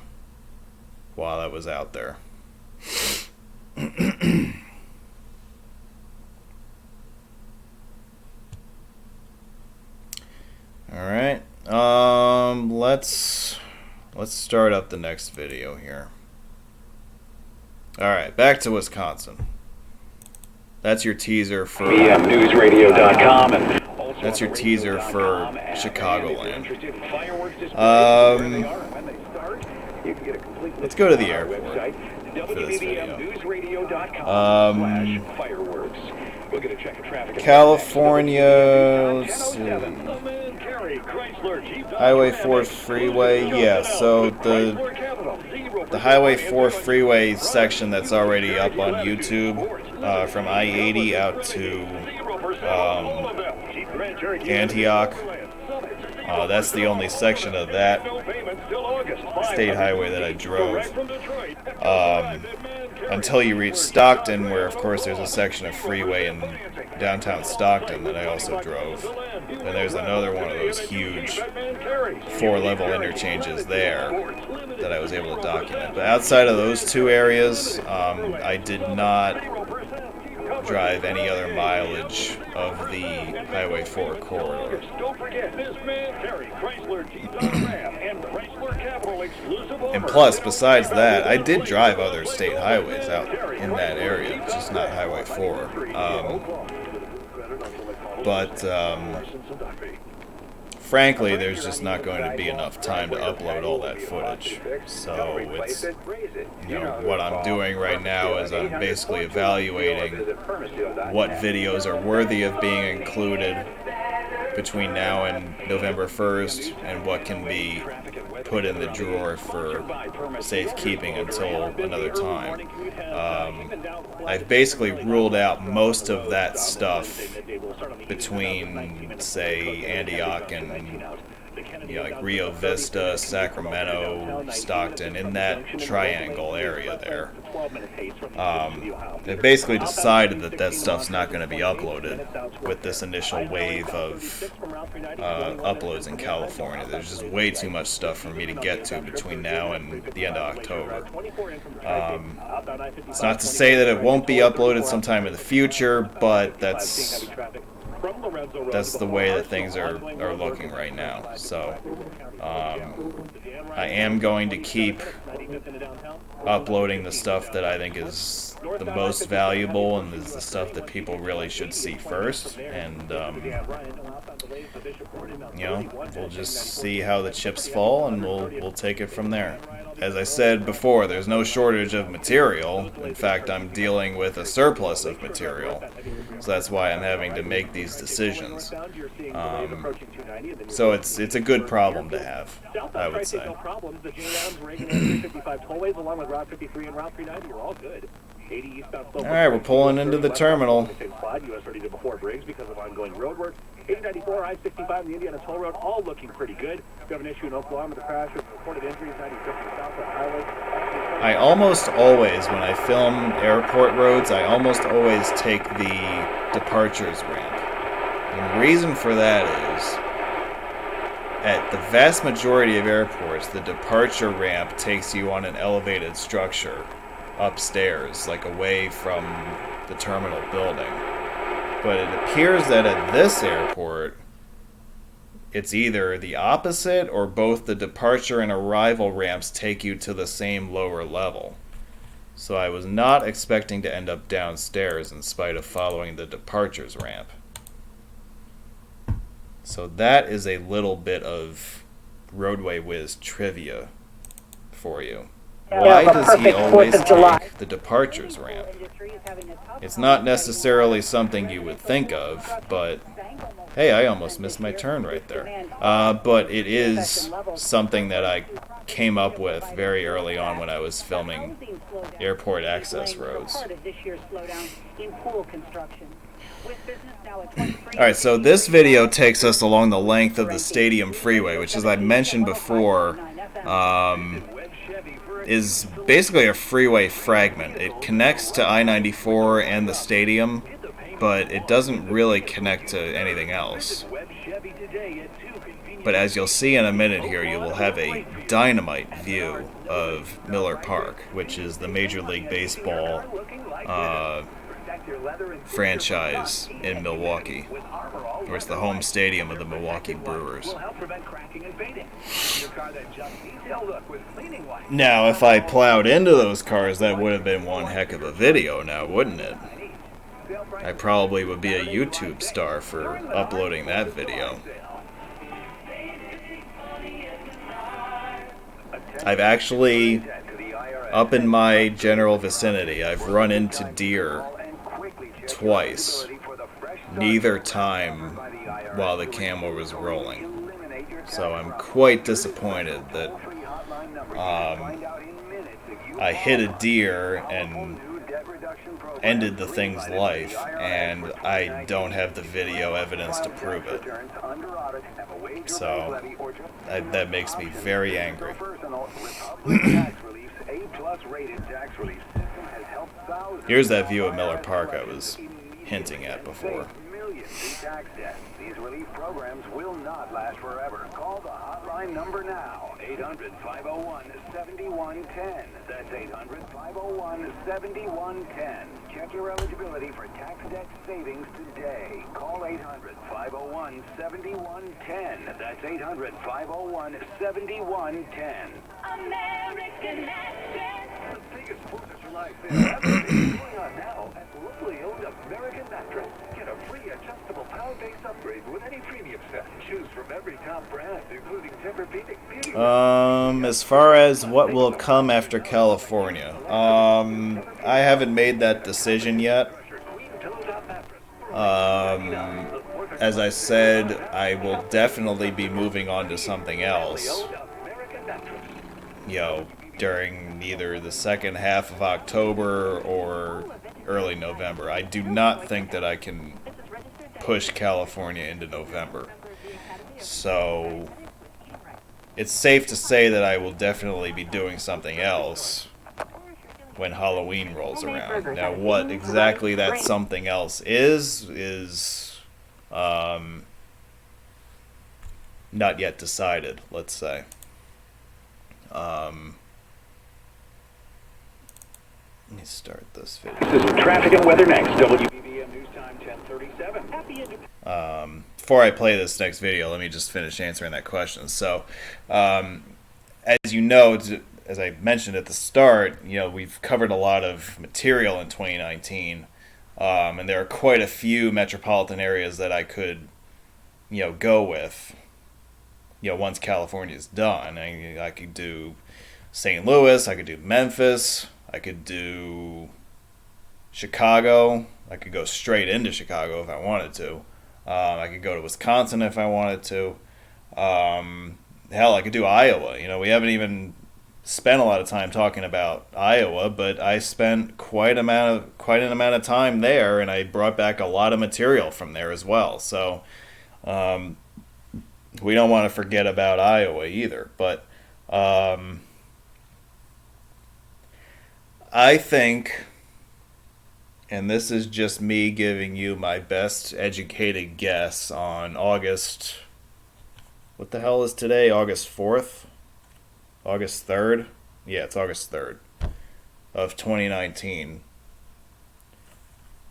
while I was out there. Alright. Let's start up the next video here. Alright, back to Wisconsin. That's your teaser for BMNewsRadio.com and that's your teaser for Chicagoland. Let's go to the airport for this video. California, let's see. Highway 4 freeway, yeah, so the Highway 4 freeway section that's already up on YouTube, from I-80 out to Antioch, that's the only section of that state highway that I drove. Until you reach Stockton, where of course there's a section of freeway in downtown Stockton that I also drove. And there's another one of those huge 4-level interchanges there that I was able to document. But outside of those 2 areas, I did not drive any other mileage of the Highway 4 corridor. And plus, besides that, I did drive other state highways out in that area, just not Highway 4. But frankly, there's just not going to be enough time to upload all that footage. So it's, you know, what I'm doing right now is I'm basically evaluating what videos are worthy of being included between now and November 1st and what can be put in the drawer for safekeeping until another time. I've basically ruled out most of that stuff between, say, Antioch and like Rio Vista, Sacramento, Stockton, in that triangle area there. They basically decided that that stuff's not going to be uploaded with this initial wave of uploads in California. There's just way too much stuff for me to get to between now and the end of October. It's not to say that it won't be uploaded sometime in the future, but that's the way that things are looking right now. So I am going to keep uploading the stuff that I think is the most valuable and is the stuff that people really should see first. And we'll just see how the chips fall, and we'll take it from there. As I said before, there's no shortage of material. In fact, I'm dealing with a surplus of material. So that's why I'm having to make these decisions. So it's a good problem to have, I would say. Alright, we're pulling into the terminal. 894, I-65, and the Indiana Toll Road, all looking pretty good. We have an issue in Oklahoma, the crash of reported injuries, 95th and Southwest Highway. I almost always, when I film airport roads, I almost always take the departures ramp. And the reason for that is, at the vast majority of airports, the departure ramp takes you on an elevated structure upstairs, like away from the terminal building. But it appears that at this airport, it's either the opposite or both the departure and arrival ramps take you to the same lower level. So I was not expecting to end up downstairs in spite of following the departures ramp. So that is a little bit of Roadway Whiz trivia for you. Why does he always take the departures ramp? It's not necessarily something you would think of, but hey, I almost missed my turn right there. But it is something that I came up with very early on when I was filming airport access roads. Alright, so this video takes us along the length of the Stadium Freeway, which, as I mentioned before, is basically a freeway fragment. It connects to I-94 and the stadium, but it doesn't really connect to anything else. But as you'll see in a minute here, you will have a dynamite view of Miller Park, which is the Major League Baseball franchise in Milwaukee, where it's the home stadium of the Milwaukee Brewers. Now, if I plowed into those cars, that would have been one heck of a video now, wouldn't it? I probably would be a YouTube star for uploading that video. I've actually, up in my general vicinity, I've run into deer twice, neither time while the camera was rolling. So I'm quite disappointed that I hit a deer and ended the thing's life, and I don't have the video evidence to prove it. So that makes me very angry. Here's that view of Miller Park I was hinting at before. These relief programs will not last forever. Call the hotline number now, 800-501-7110. That's 800-501-7110. Check your eligibility for tax debt savings today. Call 800-501-7110. That's 800-501-7110. American Mattress. The biggest 4th of July sale ever is going on now at locally owned American Mattress. Get a free adjustable power-based upgrade with any premium set. Choose from every top brand, including Tempur-Pedic, Beauty. As far as what will come after California, I haven't made that decision yet. As I said, I will definitely be moving on to something else, during either the second half of October or early November. I do not think that I can push California into November. So it's safe to say that I will definitely be doing something else when Halloween rolls around. Now, what exactly that something else is not yet decided, let's say. Let me start this video. This is traffic and weather next. WBBM News Time 10:37. Before I play this next video, let me just finish answering that question. So, as you know, as I mentioned at the start, we've covered a lot of material in 2019, and there are quite a few metropolitan areas that I could, go with, once California's done. I could do St. Louis, I could do Memphis, I could do Chicago, I could go straight into Chicago if I wanted to. I could go to Wisconsin if I wanted to. Hell, I could do Iowa. We haven't even spent a lot of time talking about Iowa, but I spent quite an amount of time there, and I brought back a lot of material from there as well. So we don't want to forget about Iowa either. But I think, and this is just me giving you my best educated guess on August, what the hell is today? August 4th? August 3rd? Yeah, it's August 3rd of 2019.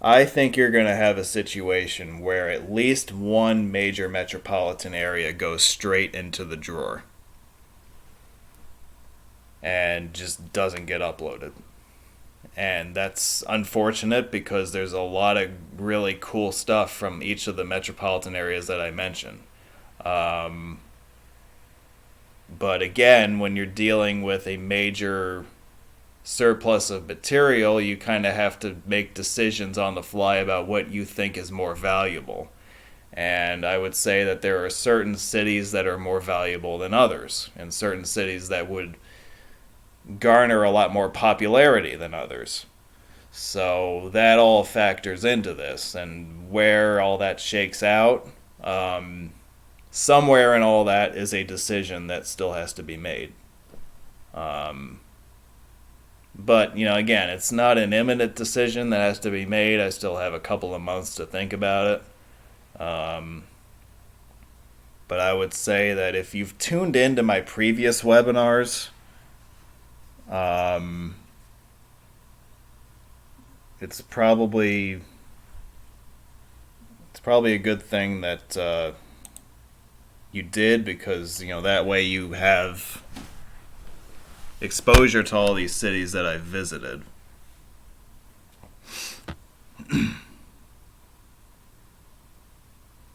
I think you're going to have a situation where at least one major metropolitan area goes straight into the drawer and just doesn't get uploaded. And that's unfortunate because there's a lot of really cool stuff from each of the metropolitan areas that I mentioned. But again, when you're dealing with a major surplus of material, you kind of have to make decisions on the fly about what you think is more valuable. And I would say that there are certain cities that are more valuable than others, and certain cities that would garner a lot more popularity than others. So that all factors into this, and where all that shakes out, somewhere in all that is a decision that still has to be made. But, again, it's not an imminent decision that has to be made. I still have a couple of months to think about it. But I would say that if you've tuned into my previous webinars, it's probably a good thing that you did, because that way you have exposure to all these cities that I've visited.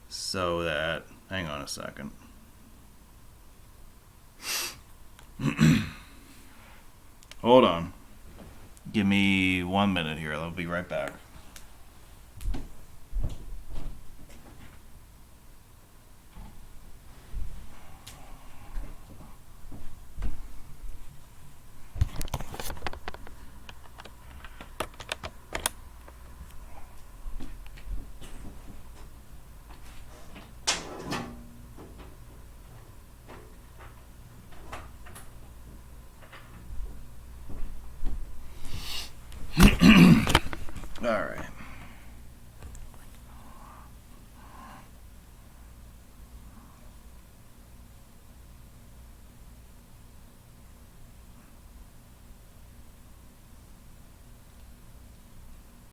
So that, hang on a second. Hold on. Give me 1 minute here. I'll be right back. All right.